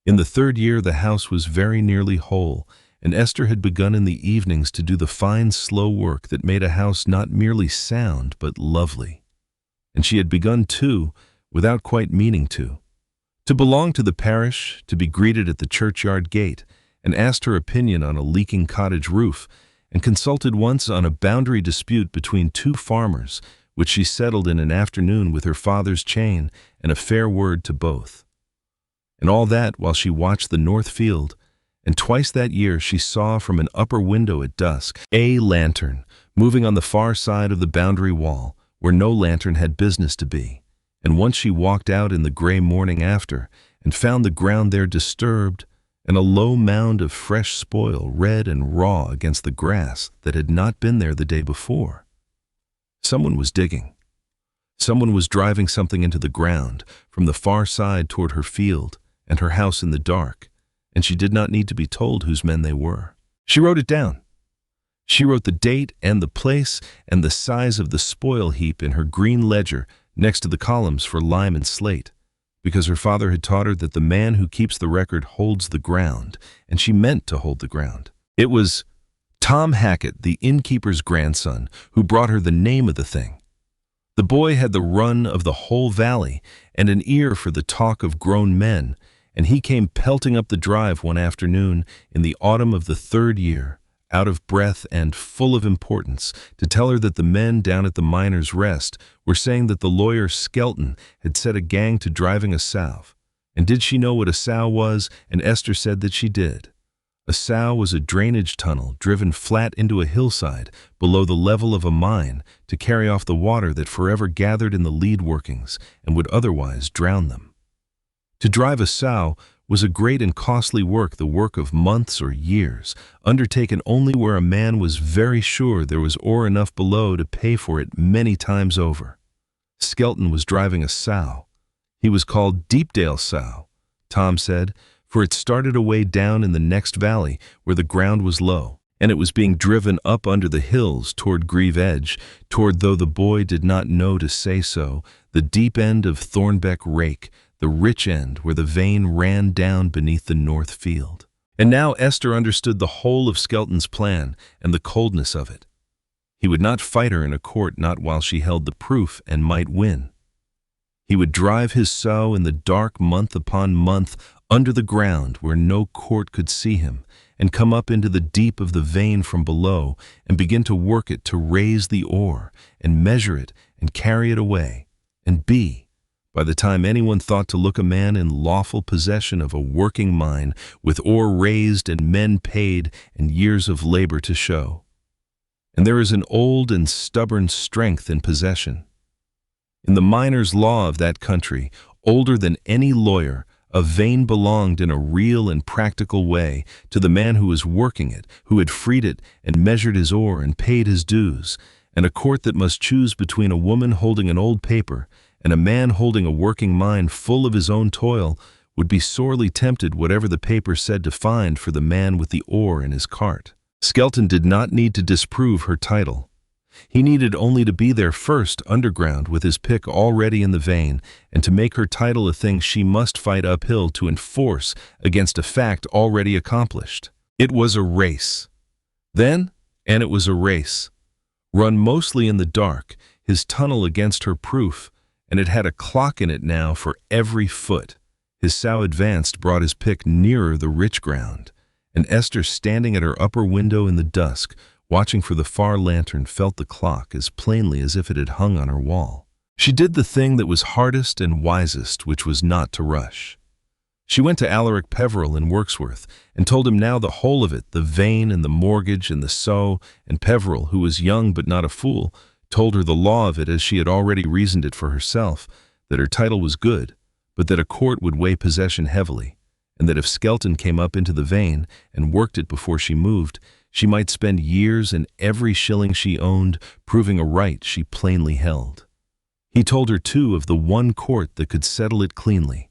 Speaker 1: In the third year the house was very nearly whole, and Esther had begun in the evenings to do the fine slow work that made a house not merely sound but lovely. And she had begun too, without quite meaning to belong to the parish, to be greeted at the churchyard gate, and asked her opinion on a leaking cottage roof, and consulted once on a boundary dispute between two farmers, which she settled in an afternoon with her father's chain and a fair word to both. And all that while she watched the north field, and twice that year she saw from an upper window at dusk a lantern moving on the far side of the boundary wall, where no lantern had business to be. And once she walked out in the gray morning after, and found the ground there disturbed, and a low mound of fresh spoil red and raw against the grass that had not been there the day before. Someone was digging. Someone was driving something into the ground from the far side toward her field and her house in the dark, and she did not need to be told whose men they were. She wrote it down. She wrote the date and the place and the size of the spoil heap in her green ledger next to the columns for lime and slate, because her father had taught her that the man who keeps the record holds the ground, and she meant to hold the ground. It was Tom Hackett, the innkeeper's grandson, who brought her the name of the thing. The boy had the run of the whole valley and an ear for the talk of grown men, and he came pelting up the drive one afternoon in the autumn of the third year, out of breath and full of importance, to tell her that the men down at the Miners' Rest were saying that the lawyer Skelton had set a gang to driving a sow. And did she know what a sow was? And Esther said that she did. A sow was a drainage tunnel driven flat into a hillside below the level of a mine to carry off the water that forever gathered in the lead workings and would otherwise drown them. To drive a sow was a great and costly work, the work of months or years, undertaken only where a man was very sure there was ore enough below to pay for it many times over. Skelton was driving a sow. He was called Deepdale Sow, Tom said, for it started away down in the next valley where the ground was low, and it was being driven up under the hills toward Grieve Edge, toward, though the boy did not know to say so, the deep end of Thornbeck Rake, the rich end where the vein ran down beneath the north field. And now Esther understood the whole of Skelton's plan and the coldness of it. He would not fight her in a court, not while she held the proof and might win. He would drive his sow in the dark month upon month under the ground where no court could see him, and come up into the deep of the vein from below and begin to work it, to raise the ore and measure it and carry it away, and by the time anyone thought to look a man in lawful possession of a working mine with ore raised and men paid and years of labor to show. And there is an old and stubborn strength in possession. In the miner's law of that country, older than any lawyer, a vein belonged in a real and practical way to the man who was working it, who had freed it and measured his ore and paid his dues, and a court that must choose between a woman holding an old paper and a man holding a working mine full of his own toil would be sorely tempted, whatever the paper said, to find for the man with the ore in his cart. Skelton did not need to disprove her title. He needed only to be there first, underground, with his pick already in the vein, and to make her title a thing she must fight uphill to enforce against a fact already accomplished. It was a race. Then, and it was a race. Run mostly in the dark, his tunnel against her proof, and it had a clock in it now for every foot. His sow advanced brought his pick nearer the rich ground, and Esther, standing at her upper window in the dusk, watching for the far lantern, felt the clock as plainly as if it had hung on her wall. She did the thing that was hardest and wisest, which was not to rush. She went to Alaric Peveril in Wirksworth and told him now the whole of it, the vein and the mortgage and the sow, and Peveril, who was young but not a fool, told her the law of it as she had already reasoned it for herself, that her title was good, but that a court would weigh possession heavily, and that if Skelton came up into the vein and worked it before she moved, she might spend years and every shilling she owned proving a right she plainly held. He told her, too, of the one court that could settle it cleanly,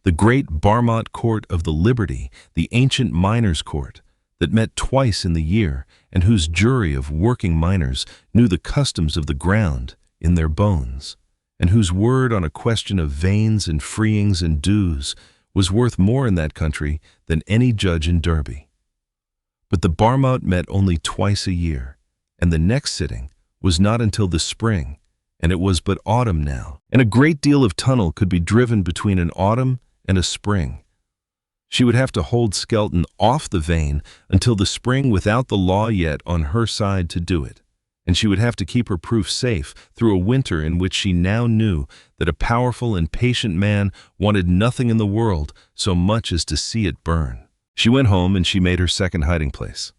Speaker 1: the great Barmont Court of the Liberty, the ancient miners' court, that met twice in the year, and whose jury of working miners knew the customs of the ground in their bones, and whose word on a question of veins and freeings and dues was worth more in that country than any judge in Derby. But the Barmount met only twice a year, and the next sitting was not until the spring, and it was but autumn now, and a great deal of tunnel could be driven between an autumn and a spring. She would have to hold Skelton off the vein until the spring without the law yet on her side to do it. And she would have to keep her proof safe through a winter in which she now knew that a powerful and patient man wanted nothing in the world so much as to see it burn. She went home and she made her second hiding place.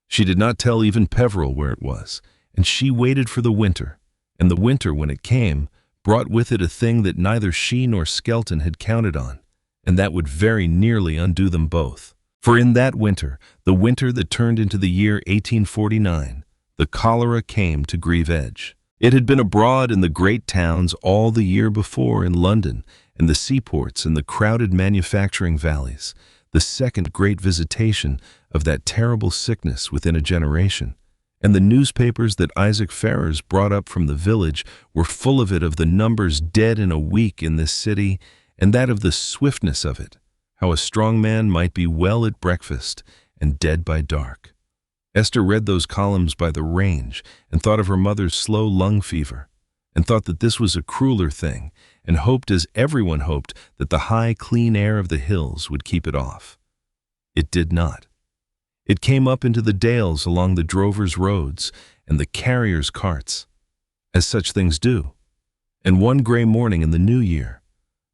Speaker 1: She did not tell even Peveril where it was, and she waited for the winter. And the winter, when it came, brought with it a thing that neither she nor Skelton had counted on, and that would very nearly undo them both. For in that winter, the winter that turned into the year 1849, the cholera came to Greve Edge. It had been abroad in the great towns all the year before in London and the seaports and the crowded manufacturing valleys, the second great visitation of that terrible sickness within a generation. And the newspapers that Isaac Ferrers brought up from the village were full of it, of the numbers dead in a week in this city, and that of the swiftness of it, how a strong man might be well at breakfast and dead by dark. Esther read those columns by the range and thought of her mother's slow lung fever, and thought that this was a crueler thing, and hoped, as everyone hoped, that the high, clean air of the hills would keep it off. It did not. It came up into the dales along the drovers' roads and the carriers' carts, as such things do. And one gray morning in the new year,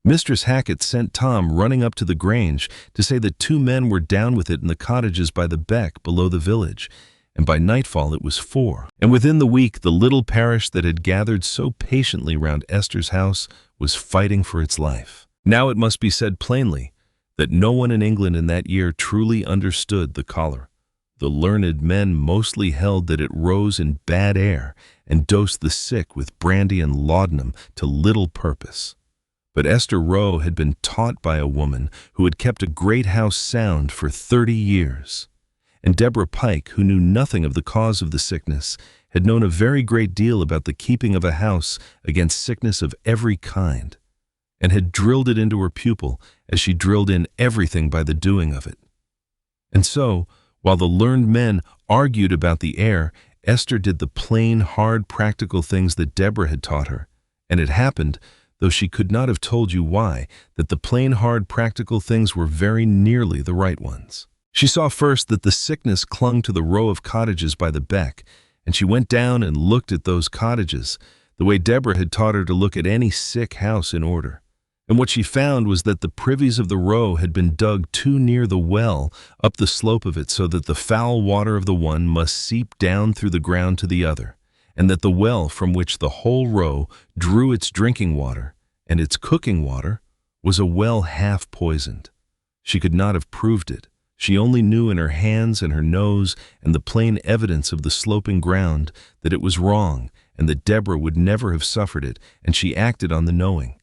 Speaker 1: Mistress Hackett sent Tom running up to the Grange to say that 2 men were down with it in the cottages by the beck below the village, and by nightfall it was 4. And within the week the little parish that had gathered so patiently round Esther's house was fighting for its life. Now it must be said plainly that no one in England in that year truly understood the cholera. The learned men mostly held that it rose in bad air and dosed the sick with brandy and laudanum to little purpose. But Esther Rowe had been taught by a woman who had kept a great house sound for 30 years. And Deborah Pike, who knew nothing of the cause of the sickness, had known a very great deal about the keeping of a house against sickness of every kind, and had drilled it into her pupil as she drilled in everything by the doing of it. And so, while the learned men argued about the air, Esther did the plain, hard, practical things that Deborah had taught her, and it happened, though she could not have told you why, that the plain, hard, practical things were very nearly the right ones. She saw first that the sickness clung to the row of cottages by the beck, and she went down and looked at those cottages, the way Deborah had taught her to look at any sick house in order. And what she found was that the privies of the row had been dug too near the well up the slope of it, so that the foul water of the one must seep down through the ground to the other, and that the well from which the whole row drew its drinking water and its cooking water was a well half poisoned. She could not have proved it. She only knew in her hands and her nose and the plain evidence of the sloping ground that it was wrong, and that Deborah would never have suffered it, and she acted on the knowing.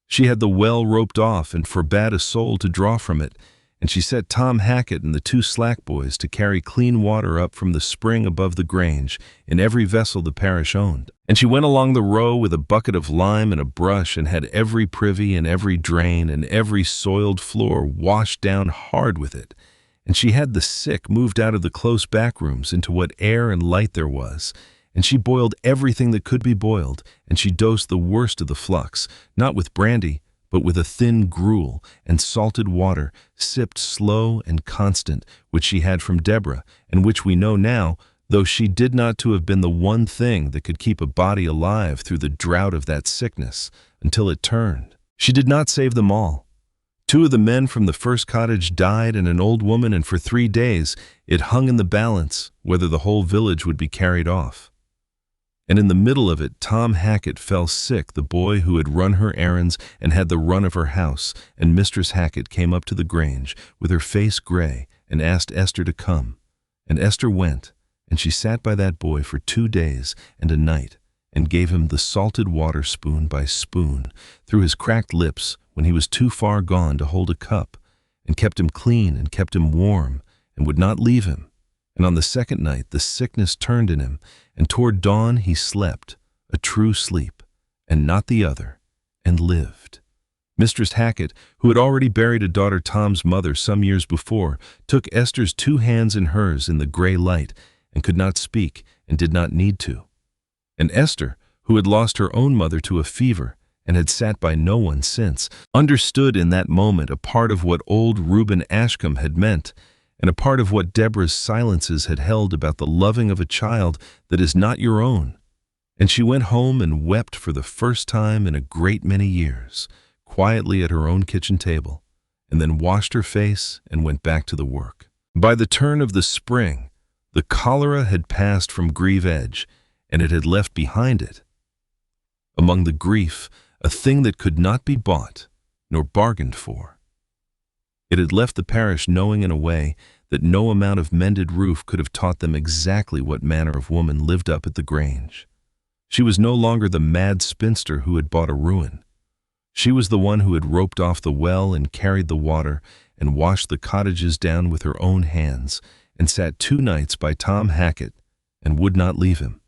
Speaker 1: She had the well roped off and forbade a soul to draw from it, and she set Tom Hackett and the 2 slack boys to carry clean water up from the spring above the Grange in every vessel the parish owned. And she went along the row with a bucket of lime and a brush, and had every privy and every drain and every soiled floor washed down hard with it. And she had the sick moved out of the close back rooms into what air and light there was, and she boiled everything that could be boiled, and she dosed the worst of the flux, not with brandy, but with a thin gruel and salted water, sipped slow and constant, which she had from Deborah, and which we know now, though she did not to have been the one thing that could keep a body alive through the drought of that sickness, until it turned. She did not save them all. 2 of the men from the first cottage died, and an old woman, and for 3 days it hung in the balance whether the whole village would be carried off. And in the middle of it Tom Hackett fell sick, the boy who had run her errands and had the run of her house, and Mistress Hackett came up to the Grange with her face gray and asked Esther to come. And Esther went, and she sat by that boy for 2 days and a night, and gave him the salted water spoon by spoon through his cracked lips when he was too far gone to hold a cup, and kept him clean and kept him warm, and would not leave him. And on the 2nd night the sickness turned in him, and toward dawn he slept, a true sleep, and not the other, and lived. Mistress Hackett, who had already buried a daughter Tom's mother some years before, took Esther's 2 hands in hers in the gray light, and could not speak, and did not need to. And Esther, who had lost her own mother to a fever, and had sat by no one since, understood in that moment a part of what old Reuben Ashcombe had meant, and a part of what Deborah's silences had held about the loving of a child that is not your own. And she went home and wept for the first time in a great many years, quietly at her own kitchen table, and then washed her face and went back to the work. By the turn of the spring, the cholera had passed from Grieve Edge, and it had left behind it, among the grief, a thing that could not be bought nor bargained for. It had left the parish knowing in a way that no amount of mended roof could have taught them exactly what manner of woman lived up at the Grange. She was no longer the mad spinster who had bought a ruin. She was the one who had roped off the well and carried the water and washed the cottages down with her own hands and sat 2 nights by Tom Hackett and would not leave him.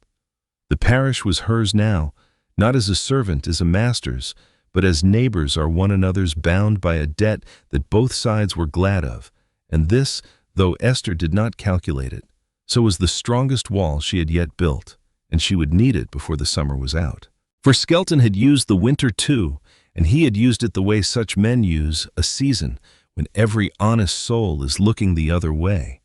Speaker 1: The parish was hers now, not as a servant is a master's, but as neighbors are one another's, bound by a debt that both sides were glad of, and this, though Esther did not calculate it, so was the strongest wall she had yet built, and she would need it before the summer was out. For Skelton had used the winter too, and he had used it the way such men use a season when every honest soul is looking the other way.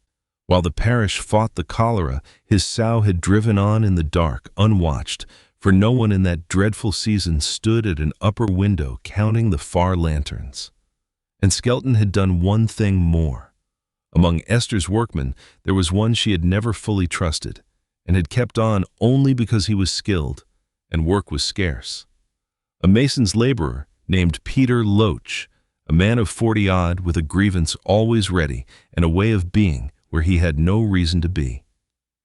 Speaker 1: While the parish fought the cholera, his sow had driven on in the dark, unwatched, for no one in that dreadful season stood at an upper window counting the far lanterns. And Skelton had done one thing more. Among Esther's workmen there was one she had never fully trusted, and had kept on only because he was skilled, and work was scarce. A mason's laborer named Peter Loach, a man of 40-odd with a grievance always ready and a way of being where he had no reason to be.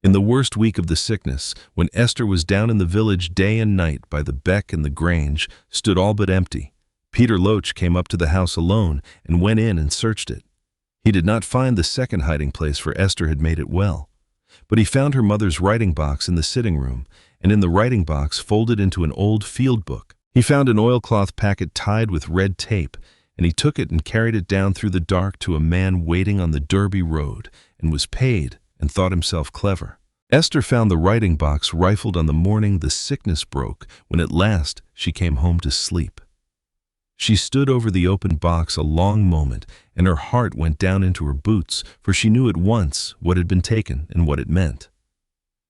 Speaker 1: In the worst week of the sickness, when Esther was down in the village day and night by the beck and the Grange stood all but empty, Peter Loach came up to the house alone and went in and searched it. He did not find the second hiding place, for Esther had made it well. But he found her mother's writing box in the sitting room, and in the writing box, folded into an old field book, he found an oilcloth packet tied with red tape, and he took it and carried it down through the dark to a man waiting on the Derby road, and was paid, and thought himself clever. Esther found the writing box rifled on the morning the sickness broke, when at last she came home to sleep. She stood over the open box a long moment, and her heart went down into her boots, for she knew at once what had been taken and what it meant.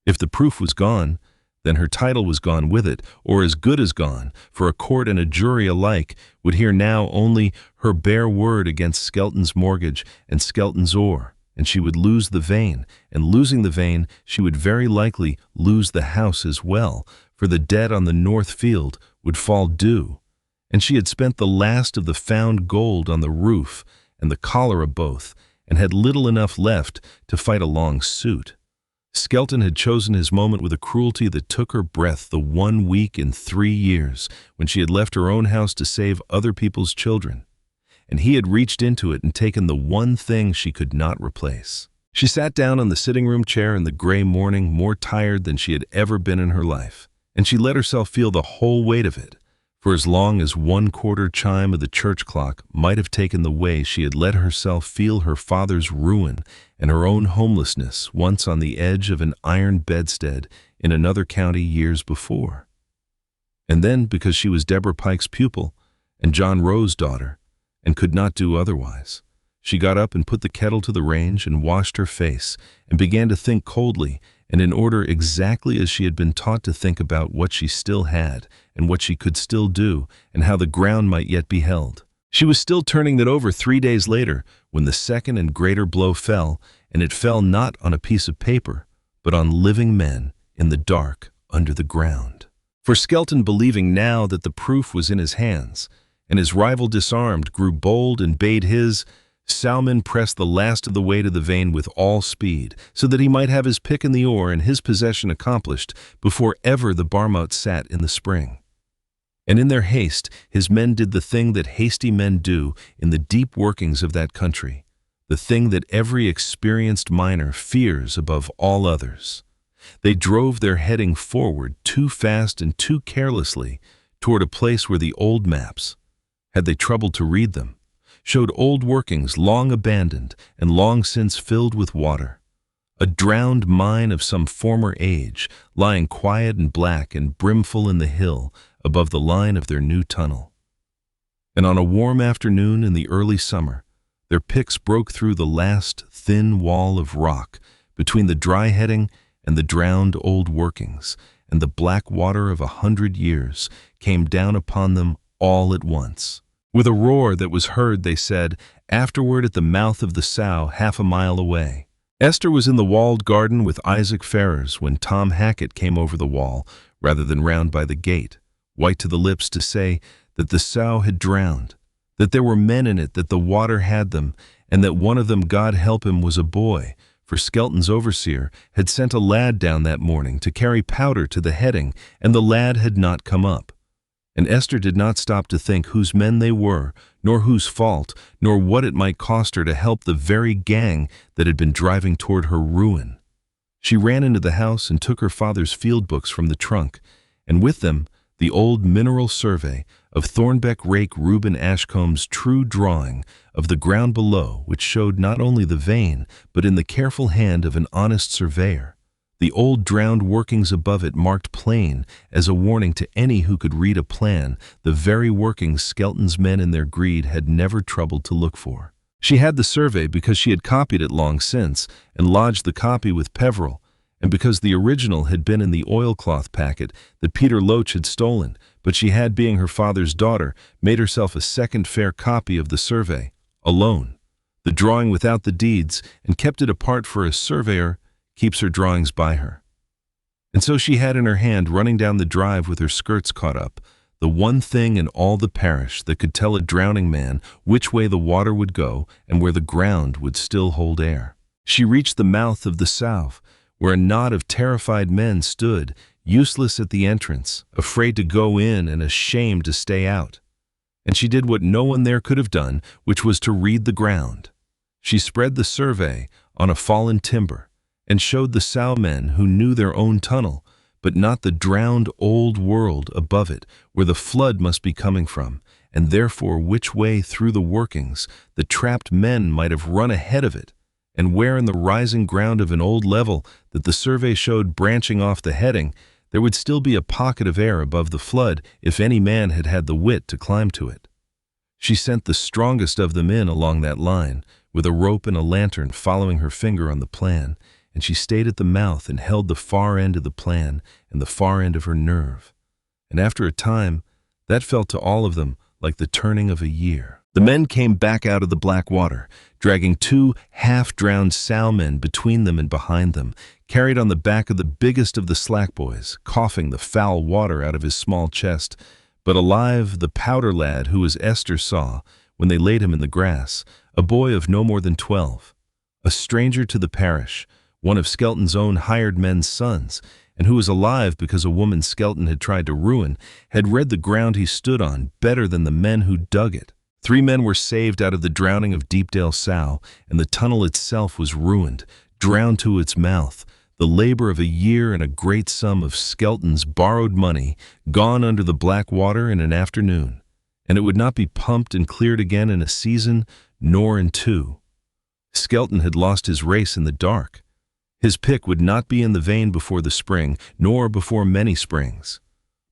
Speaker 1: If the proof was gone, then her title was gone with it, or as good as gone, for a court and a jury alike would hear now only her bare word against Skelton's mortgage and Skelton's oar, and she would lose the vein, and losing the vein, she would very likely lose the house as well, for the debt on the north field would fall due, and she had spent the last of the found gold on the roof and the cholera both, and had little enough left to fight a long suit. Skelton had chosen his moment with a cruelty that took her breath the 1 week in 3 years when she had left her own house to save other people's children, and he had reached into it and taken the one thing she could not replace. She sat down on the sitting room chair in the gray morning, more tired than she had ever been in her life, and she let herself feel the whole weight of it. For as long as 1/4 chime of the church clock might have taken the way she had let herself feel her father's ruin and her own homelessness once on the edge of an iron bedstead in another county years before. And then, because she was Deborah Pike's pupil and John Rowe's daughter, and could not do otherwise, she got up and put the kettle to the range and washed her face and began to think coldly and in order exactly as she had been taught to think about what she still had and what she could still do and how the ground might yet be held. She was still turning that over 3 days later when the second and greater blow fell, and it fell not on a piece of paper, but on living men in the dark under the ground. For Skelton, believing now that the proof was in his hands, and his rival disarmed, grew bold and bade his sowman press the last of the way to the vein with all speed, so that he might have his pick in the oar and his possession accomplished before ever the Barmouth sat in the spring. And in their haste his men did the thing that hasty men do in the deep workings of that country, the thing that every experienced miner fears above all others. They drove their heading forward too fast and too carelessly toward a place where the old maps, had they troubled to read them, showed old workings long abandoned and long since filled with water, a drowned mine of some former age, lying quiet and black and brimful in the hill above the line of their new tunnel. And on a warm afternoon in the early summer, their picks broke through the last thin wall of rock between the dry heading and the drowned old workings, and the black water of 100 years came down upon them all at once. With a roar that was heard, they said, afterward at the mouth of the sow 1/2 mile away. Esther was in the walled garden with Isaac Ferrars when Tom Hackett came over the wall rather than round by the gate, white to the lips, to say that the sow had drowned, that there were men in it, that the water had them, and that one of them, God help him, was a boy, for Skelton's overseer had sent a lad down that morning to carry powder to the heading, and the lad had not come up. And Esther did not stop to think whose men they were, nor whose fault, nor what it might cost her to help the very gang that had been driving toward her ruin. She ran into the house and took her father's field books from the trunk, and with them the old mineral survey of Thornbeck rake Reuben Ashcomb's true drawing of the ground below, which showed not only the vein, but in the careful hand of an honest surveyor, the old drowned workings above it marked plain as a warning to any who could read a plan, the very workings Skelton's men in their greed had never troubled to look for. She had the survey because she had copied it long since and lodged the copy with Peveril, and because the original had been in the oilcloth packet that Peter Loach had stolen, but she had, being her father's daughter, made herself a second fair copy of the survey, alone, the drawing without the deeds, and kept it apart, for a surveyor keeps her drawings by her. And so she had in her hand, running down the drive with her skirts caught up, the one thing in all the parish that could tell a drowning man which way the water would go and where the ground would still hold air. She reached the mouth of the South, where a knot of terrified men stood, useless at the entrance, afraid to go in and ashamed to stay out. And she did what no one there could have done, which was to read the ground. She spread the survey on a fallen timber, and showed the sow men who knew their own tunnel, but not the drowned old world above it, where the flood must be coming from, and therefore which way through the workings the trapped men might have run ahead of it, and where in the rising ground of an old level that the survey showed branching off the heading, there would still be a pocket of air above the flood if any man had had the wit to climb to it. She sent the strongest of them in along that line, with a rope and a lantern following her finger on the plan, and she stayed at the mouth and held the far end of the plan and the far end of her nerve. And after a time, that felt to all of them like the turning of a year. The men came back out of the black water, dragging 2 half-drowned sowmen between them and behind them, carried on the back of the biggest of the slack boys, coughing the foul water out of his small chest, but alive the powder lad who, as Esther saw when they laid him in the grass, a boy of no more than 12, a stranger to the parish, one of Skelton's own hired men's sons, and who was alive because a woman Skelton had tried to ruin had read the ground he stood on better than the men who dug it. 3 men were saved out of the drowning of Deepdale Sow, and the tunnel itself was ruined, drowned to its mouth, the labor of a year and a great sum of Skelton's borrowed money gone under the black water in an afternoon, and it would not be pumped and cleared again in a season, nor in 2. Skelton had lost his race in the dark. His pick would not be in the vein before the spring, nor before many springs.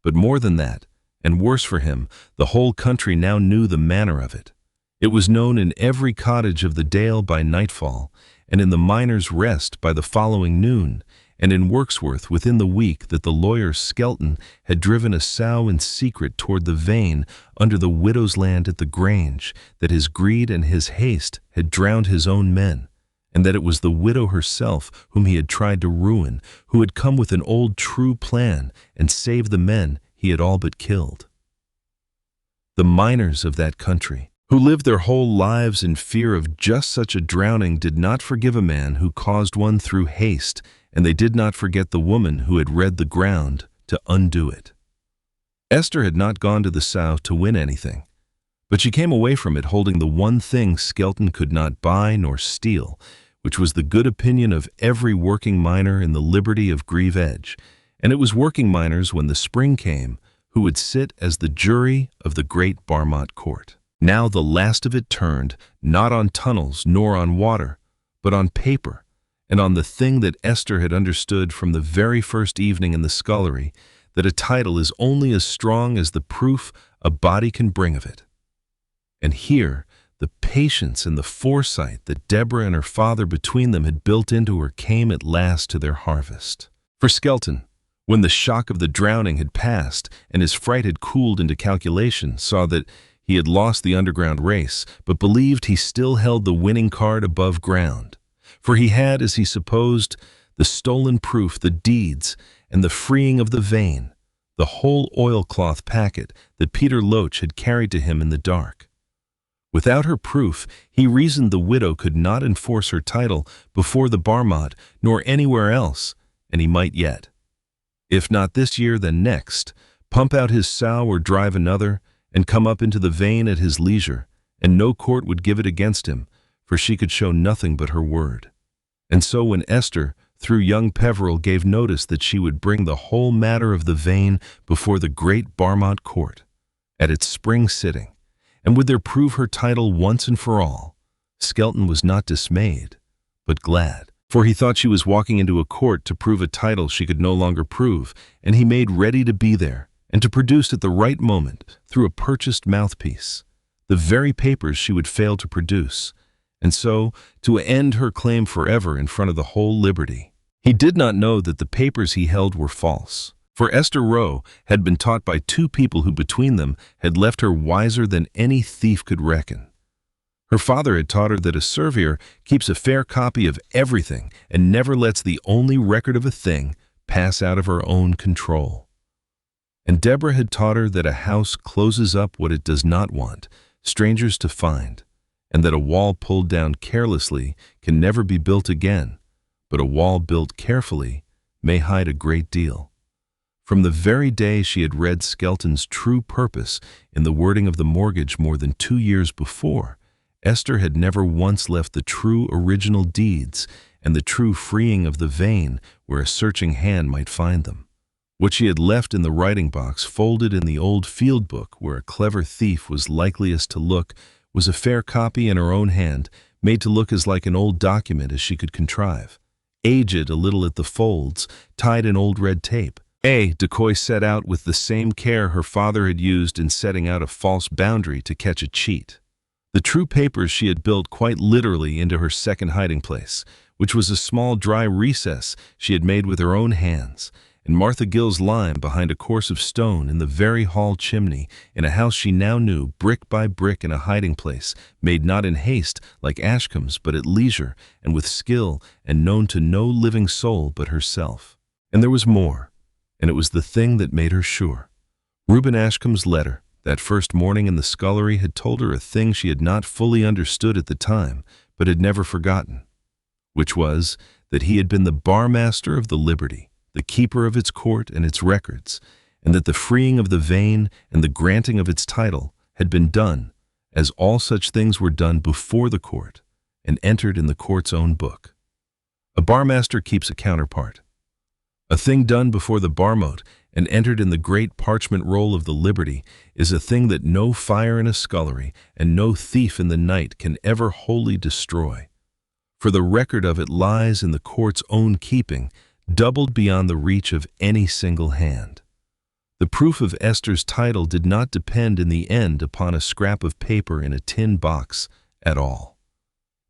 Speaker 1: But more than that, and worse for him, the whole country now knew the manner of it. It was known in every cottage of the dale by nightfall, and in the Miners' Rest by the following noon, and in Wirksworth within the week that the lawyer Skelton had driven a sow in secret toward the vein under the widow's land at the Grange, that his greed and his haste had drowned his own men, and that it was the widow herself whom he had tried to ruin, who had come with an old true plan and saved the men he had all but killed. The miners of that country, who lived their whole lives in fear of just such a drowning, did not forgive a man who caused one through haste, and they did not forget the woman who had read the ground to undo it. Esther had not gone to the South to win anything, but she came away from it holding the one thing Skelton could not buy nor steal, which was the good opinion of every working miner in the liberty of Grieve Edge, and it was working miners, when the spring came, who would sit as the jury of the great Barmont court. Now the last of it turned, not on tunnels nor on water, but on paper, and on the thing that Esther had understood from the very first evening in the scullery, that a title is only as strong as the proof a body can bring of it. And here, the patience and the foresight that Deborah and her father between them had built into her came at last to their harvest. For Skelton, when the shock of the drowning had passed and his fright had cooled into calculation, saw that he had lost the underground race, but believed he still held the winning card above ground. For he had, as he supposed, the stolen proof, the deeds, and the freeing of the vein, the whole oilcloth packet that Peter Loach had carried to him in the dark. Without her proof, he reasoned the widow could not enforce her title before the Barmot nor anywhere else, and he might yet. If not this year, then next, pump out his sow or drive another, and come up into the vein at his leisure, and no court would give it against him, for she could show nothing but her word. And so when Esther, through young Peveril, gave notice that she would bring the whole matter of the vein before the great Barmot court, at its spring sitting, and would there prove her title once and for all, Skelton was not dismayed, but glad, for he thought she was walking into a court to prove a title she could no longer prove, and he made ready to be there, and to produce at the right moment, through a purchased mouthpiece, the very papers she would fail to produce, and so to end her claim forever in front of the whole liberty. He did not know that the papers he held were false, for Esther Rowe had been taught by two people who between them had left her wiser than any thief could reckon. Her father had taught her that a surveyor keeps a fair copy of everything and never lets the only record of a thing pass out of her own control. And Deborah had taught her that a house closes up what it does not want strangers to find, and that a wall pulled down carelessly can never be built again, but a wall built carefully may hide a great deal. From the very day she had read Skelton's true purpose in the wording of the mortgage more than 2 years before, Esther had never once left the true original deeds and the true freeing of the vein where a searching hand might find them. What she had left in the writing box folded in the old field book where a clever thief was likeliest to look was a fair copy in her own hand, made to look as like an old document as she could contrive, aged a little at the folds, tied in old red tape. Decoy set out with the same care her father had used in setting out a false boundary to catch a cheat. The true papers she had built quite literally into her second hiding place, which was a small dry recess she had made with her own hands, and Martha Gill's lime behind a course of stone in the very hall chimney, in a house she now knew, brick by brick in a hiding place, made not in haste like Ashcombe's, but at leisure and with skill, and known to no living soul but herself. And there was more, and it was the thing that made her sure. Reuben Ashcombe's letter, that first morning in the scullery, had told her a thing she had not fully understood at the time, but had never forgotten, which was that he had been the barmaster of the Liberty, the keeper of its court and its records, and that the freeing of the vein and the granting of its title had been done, as all such things were done before the court, and entered in the court's own book. A barmaster keeps a counterpart. A thing done before the Barmot and entered in the great parchment roll of the Liberty is a thing that no fire in a scullery and no thief in the night can ever wholly destroy. For the record of it lies in the court's own keeping, doubled beyond the reach of any single hand. The proof of Esther's title did not depend in the end upon a scrap of paper in a tin box at all.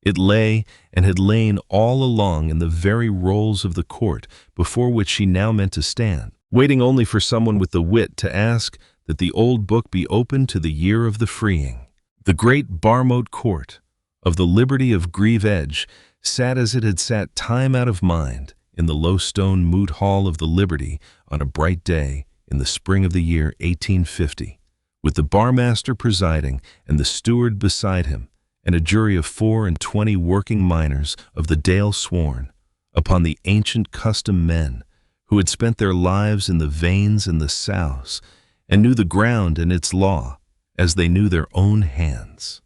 Speaker 1: It lay and had lain all along in the very rolls of the court before which she now meant to stand, waiting only for someone with the wit to ask that the old book be opened to the year of the freeing. The great Barmot court of the Liberty of Grieve Edge sat as it had sat time out of mind in the low stone moot hall of the Liberty on a bright day in the spring of the year 1850, with the barmaster presiding and the steward beside him, and a jury of 24 working miners of the Dale sworn upon the ancient custom men who had spent their lives in the veins and the sows, and knew the ground and its law as they knew their own hands.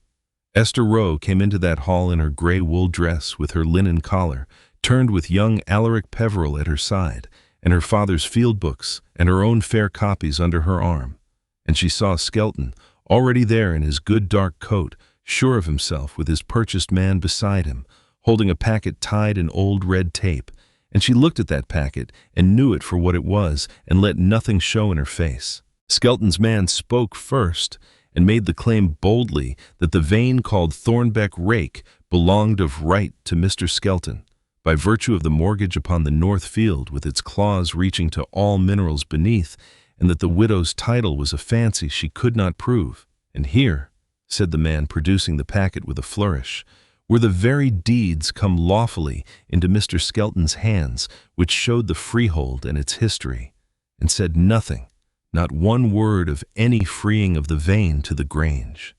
Speaker 1: Esther Rowe came into that hall in her gray wool dress with her linen collar, turned with young Alaric Peveril at her side, and her father's field books and her own fair copies under her arm, and she saw Skelton already there in his good dark coat, sure of himself, with his purchased man beside him, holding a packet tied in old red tape, and she looked at that packet and knew it for what it was and let nothing show in her face. Skelton's man spoke first and made the claim boldly that the vein called Thornbeck Rake belonged of right to Mr. Skelton, by virtue of the mortgage upon the north field with its clause reaching to all minerals beneath, and that the widow's title was a fancy she could not prove. And here, said the man, producing the packet with a flourish, were the very deeds come lawfully into Mr. Skelton's hands, which showed the freehold and its history, and said nothing, not one word of any freeing of the vein to the Grange.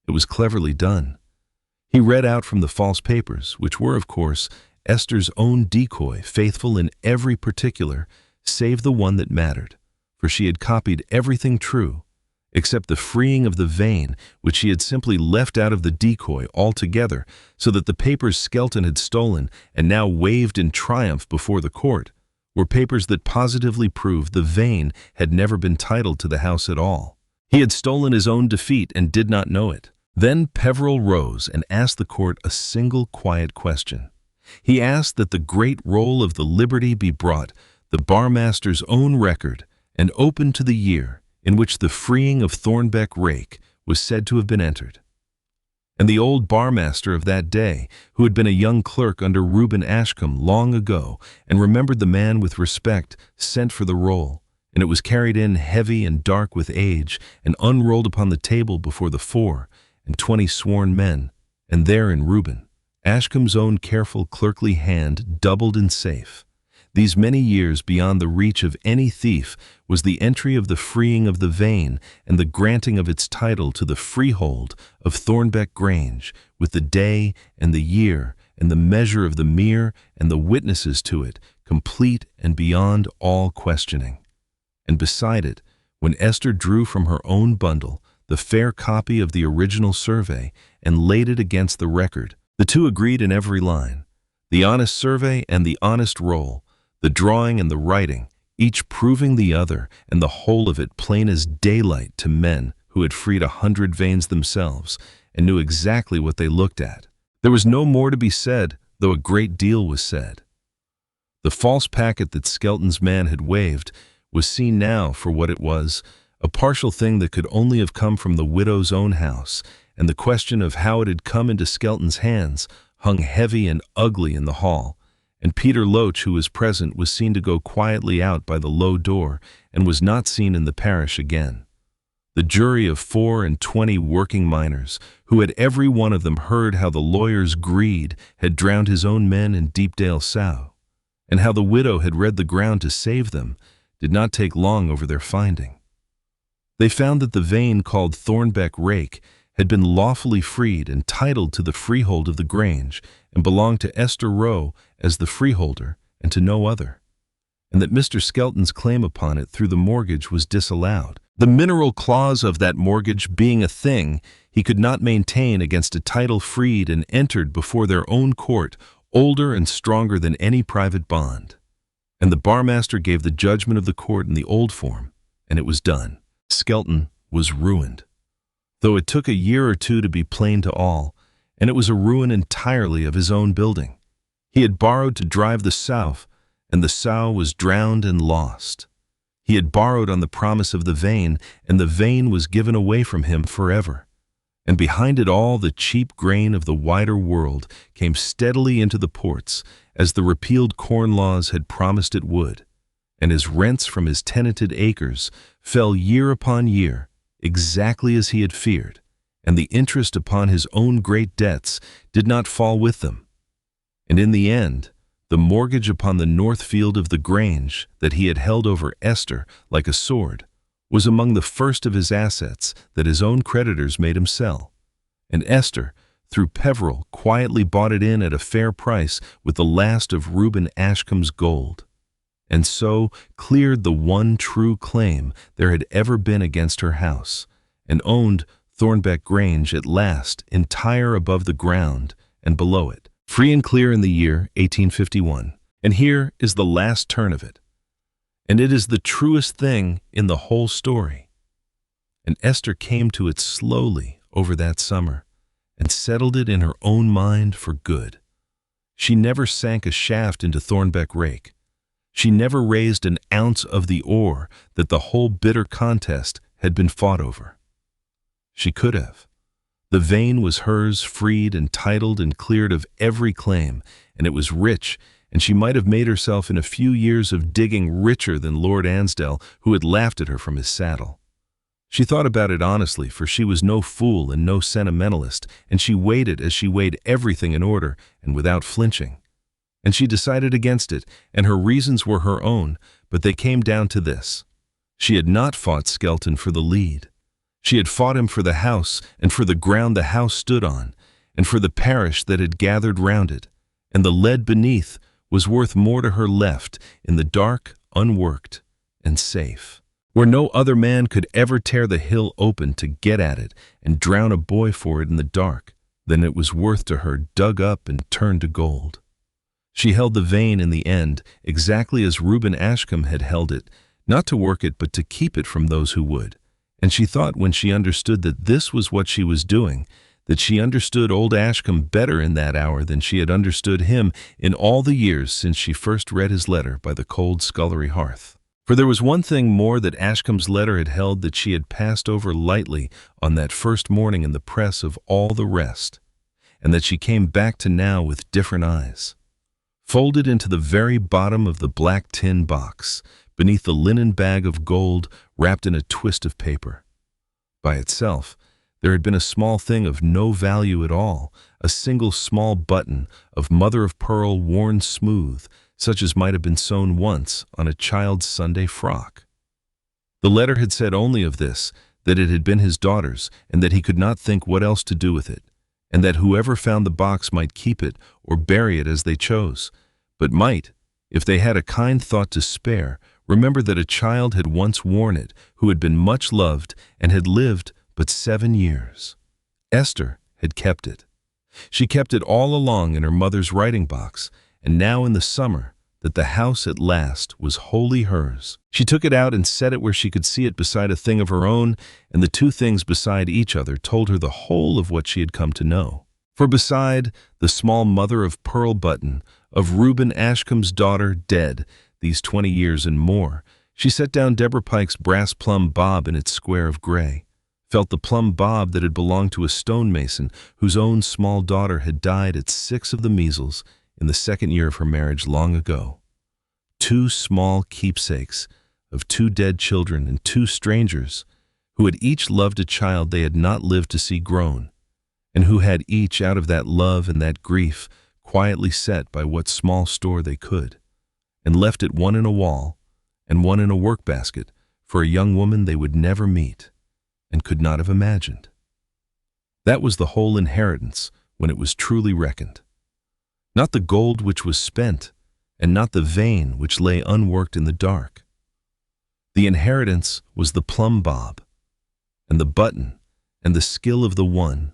Speaker 1: It was cleverly done. He read out from the false papers, which were, of course, Esther's own decoy, faithful in every particular, save the one that mattered, for she had copied everything true, except the freeing of the vein, which she had simply left out of the decoy altogether, so that the papers Skelton had stolen and now waved in triumph before the court were papers that positively proved the vein had never been titled to the house at all. He had stolen his own defeat and did not know it. Then Peveril rose and asked the court a single quiet question. He asked that the great roll of the Liberty be brought, the barmaster's own record, and opened to the year in which the freeing of Thornbeck Rake was said to have been entered. And the old barmaster of that day, who had been a young clerk under Reuben Ashcombe long ago and remembered the man with respect, sent for the roll, and it was carried in heavy and dark with age and unrolled upon the table before the 24 sworn men, and there in Reuben Ashcombe's own careful clerkly hand doubled in safe. These many years beyond the reach of any thief was the entry of the freeing of the vein and the granting of its title to the freehold of Thornbeck Grange, with the day and the year and the measure of the mere and the witnesses to it, complete and beyond all questioning. And beside it, when Esther drew from her own bundle the fair copy of the original survey and laid it against the record, the two agreed in every line, the honest survey and the honest roll, the drawing and the writing, each proving the other, and the whole of it plain as daylight to men who had freed 100 veins themselves and knew exactly what they looked at. There was no more to be said, though a great deal was said. The false packet that Skelton's man had waved was seen now for what it was, a partial thing that could only have come from the widow's own house, and the question of how it had come into Skelton's hands hung heavy and ugly in the hall, and Peter Loach, who was present, was seen to go quietly out by the low door and was not seen in the parish again. The jury of 24 working miners, who had every one of them heard how the lawyer's greed had drowned his own men in Deepdale Sow, and how the widow had read the ground to save them, did not take long over their finding. They found that the vein called Thornbeck Rake had been lawfully freed and titled to the freehold of the Grange, and belonged to Esther Rowe as the freeholder and to no other, and that Mr. Skelton's claim upon it through the mortgage was disallowed, the mineral clause of that mortgage being a thing he could not maintain against a title freed and entered before their own court, older and stronger than any private bond. And the barmaster gave the judgment of the court in the old form, and it was done. Skelton was ruined, though it took a year or two to be plain to all, and it was a ruin entirely of his own building. He had borrowed to drive the sow, and the sow was drowned and lost. He had borrowed on the promise of the vein, and the vein was given away from him forever. And behind it all, the cheap grain of the wider world came steadily into the ports, as the repealed corn laws had promised it would, and his rents from his tenanted acres fell year upon year, exactly as he had feared, and the interest upon his own great debts did not fall with them. And in the end, the mortgage upon the north field of the Grange that he had held over Esther like a sword was among the first of his assets that his own creditors made him sell. And Esther, through Peveril, quietly bought it in at a fair price with the last of Reuben Ashcombe's gold, and so cleared the one true claim there had ever been against her house, and owned Thornbeck Grange at last entire above the ground and below it, free and clear in the year 1851. And here is the last turn of it, and it is the truest thing in the whole story. And Esther came to it slowly over that summer, and settled it in her own mind for good. She never sank a shaft into Thornbeck rake. She never raised an ounce of the ore that the whole bitter contest had been fought over. She could have. The vein was hers, freed and titled and cleared of every claim, and it was rich, and she might have made herself in a few years of digging richer than Lord Ansdell, who had laughed at her from his saddle. She thought about it honestly, for she was no fool and no sentimentalist, and she weighed it as she weighed everything in order and without flinching. And she decided against it, and her reasons were her own, but they came down to this. She had not fought Skelton for the lead. She had fought him for the house and for the ground the house stood on, and for the parish that had gathered round it, and the lead beneath was worth more to her left in the dark, unworked, and safe, where no other man could ever tear the hill open to get at it and drown a boy for it in the dark, than it was worth to her dug up and turned to gold. She held the vein in the end exactly as Reuben Ashcombe had held it, not to work it but to keep it from those who would. And she thought when she understood that this was what she was doing, that she understood old Ashcombe better in that hour than she had understood him in all the years since she first read his letter by the cold scullery hearth. For there was one thing more that Ashcombe's letter had held that she had passed over lightly on that first morning in the press of all the rest, and that she came back to now with different eyes. Folded into the very bottom of the black tin box, beneath the linen bag of gold wrapped in a twist of paper. By itself, there had been a small thing of no value at all, a single small button of mother-of-pearl worn smooth, such as might have been sewn once on a child's Sunday frock. The letter had said only of this, that it had been his daughter's, and that he could not think what else to do with it, and that whoever found the box might keep it or bury it as they chose, but might, if they had a kind thought to spare, remember that a child had once worn it who had been much loved and had lived but 7 years. Esther had kept it. She kept it all along in her mother's writing box, and now in the summer, that the house at last was wholly hers, she took it out and set it where she could see it beside a thing of her own, and the two things beside each other told her the whole of what she had come to know. For beside the small mother-of-pearl button of Reuben Ashcombe's daughter dead these 20 years and more, she set down Deborah Pike's brass plumb bob in its square of gray, felt the plumb bob that had belonged to a stonemason whose own small daughter had died at 6 of the measles in the 2nd year of her marriage long ago. 2 small keepsakes of 2 dead children and 2 strangers who had each loved a child they had not lived to see grown, and who had each out of that love and that grief quietly set by what small store they could, and left it one in a wall and one in a work-basket for a young woman they would never meet and could not have imagined. That was the whole inheritance when it was truly reckoned. Not the gold which was spent, and not the vein which lay unworked in the dark. The inheritance was the plumb bob, and the button, and the skill of the one,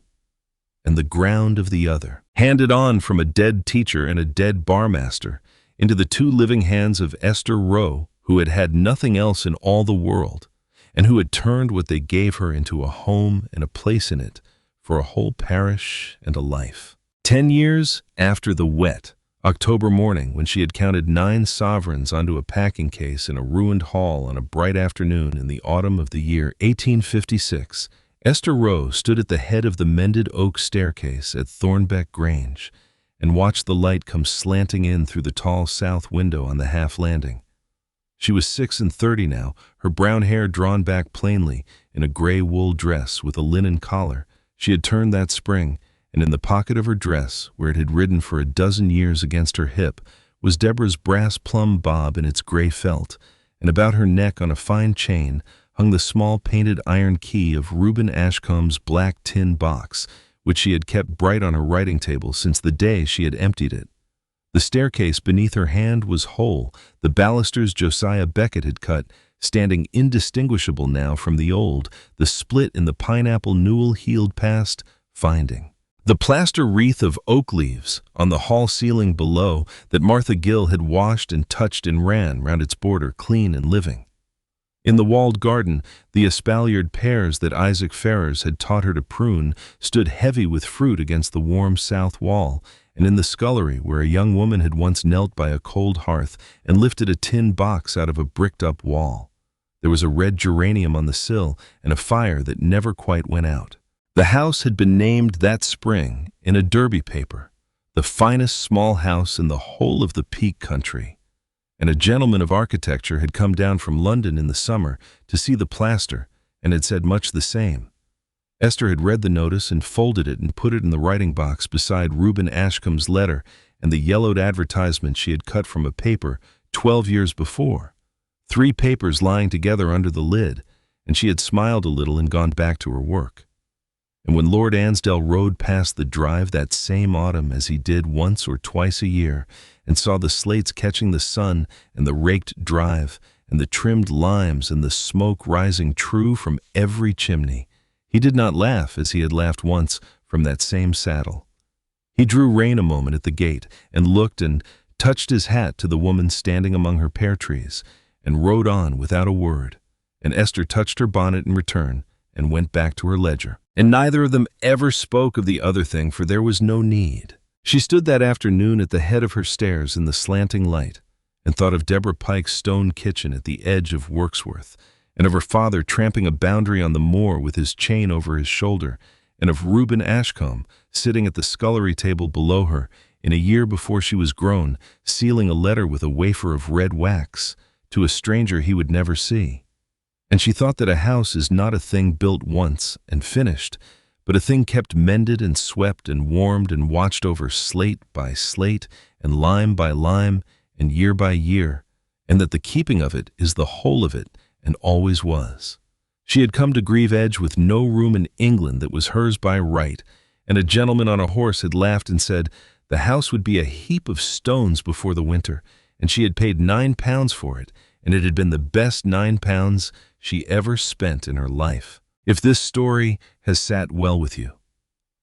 Speaker 1: and the ground of the other, handed on from a dead teacher and a dead barmaster into the 2 living hands of Esther Rowe, who had had nothing else in all the world, and who had turned what they gave her into a home and a place in it for a whole parish and a life. 10 years after the wet October morning, when she had counted 9 sovereigns onto a packing case in a ruined hall on a bright afternoon in the autumn of the year 1856, Esther Rowe stood at the head of the mended oak staircase at Thornbeck Grange and watched the light come slanting in through the tall south window on the half landing. She was 36 now, her brown hair drawn back plainly in a gray wool dress with a linen collar she had turned that spring, and in the pocket of her dress, where it had ridden for a dozen years against her hip, was Deborah's brass plumb bob in its gray felt, and about her neck on a fine chain hung the small painted iron key of Reuben Ashcombe's black tin box, which she had kept bright on her writing table since the day she had emptied it. The staircase beneath her hand was whole, the balusters Josiah Beckett had cut, standing indistinguishable now from the old, the split in the pineapple newel healed past, finding. The plaster wreath of oak leaves on the hall ceiling below that Martha Gill had washed and touched and ran round its border clean and living. In the walled garden, the espaliered pears that Isaac Ferrers had taught her to prune stood heavy with fruit against the warm south wall, and in the scullery, where a young woman had once knelt by a cold hearth and lifted a tin box out of a bricked-up wall, there was a red geranium on the sill and a fire that never quite went out. The house had been named that spring in a Derby paper, the finest small house in the whole of the Peak Country, and a gentleman of architecture had come down from London in the summer to see the plaster and had said much the same. Esther had read the notice and folded it and put it in the writing box beside Reuben Ashcombe's letter and the yellowed advertisement she had cut from a paper 12 years before. 3 papers lying together under the lid, and she had smiled a little and gone back to her work. And when Lord Ansdell rode past the drive that same autumn, as he did once or twice a year, and saw the slates catching the sun and the raked drive and the trimmed limes and the smoke rising true from every chimney, he did not laugh as he had laughed once from that same saddle. He drew rein a moment at the gate and looked and touched his hat to the woman standing among her pear trees, and rode on without a word, and Esther touched her bonnet in return and went back to her ledger. And neither of them ever spoke of the other thing, for there was no need. She stood that afternoon at the head of her stairs in the slanting light, and thought of Deborah Pike's stone kitchen at the edge of Wirksworth, and of her father tramping a boundary on the moor with his chain over his shoulder, and of Reuben Ashcombe sitting at the scullery table below her in a year before she was grown, sealing a letter with a wafer of red wax to a stranger he would never see. And she thought that a house is not a thing built once and finished, but a thing kept mended and swept and warmed and watched over slate by slate and lime by lime and year by year, and that the keeping of it is the whole of it and always was. She had come to Grieve Edge with no room in England that was hers by right, and a gentleman on a horse had laughed and said the house would be a heap of stones before the winter, and she had paid £9 for it, and it had been the best £9 she ever spent in her life. If this story has sat well with you,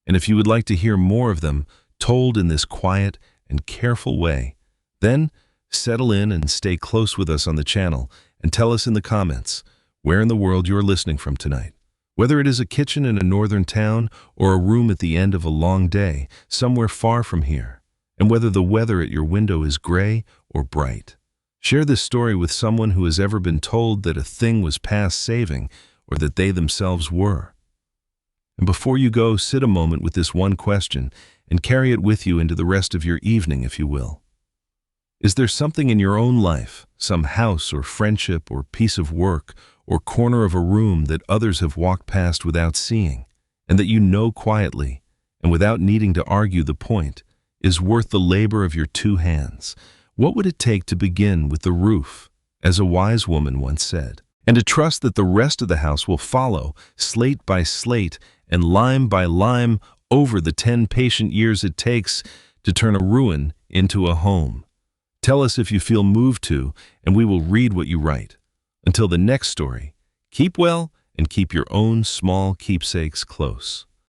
Speaker 1: and if you would like to hear more of them told in this quiet and careful way, then settle in and stay close with us on the channel and tell us in the comments where in the world you are listening from tonight. Whether it is a kitchen in a northern town or a room at the end of a long day somewhere far from here, and whether the weather at your window is gray or bright. Share this story with someone who has ever been told that a thing was past saving or that they themselves were. And before you go, sit a moment with this one question and carry it with you into the rest of your evening, if you will. Is there something in your own life, some house or friendship or piece of work or corner of a room that others have walked past without seeing, and that you know quietly, and without needing to argue the point, is worth the labor of your 2 hands? What would it take to begin with the roof, as a wise woman once said, and to trust that the rest of the house will follow, slate by slate and lime by lime, over the 10 patient years it takes to turn a ruin into a home? Tell us if you feel moved to, and we will read what you write. Until the next story, keep well and keep your own small keepsakes close.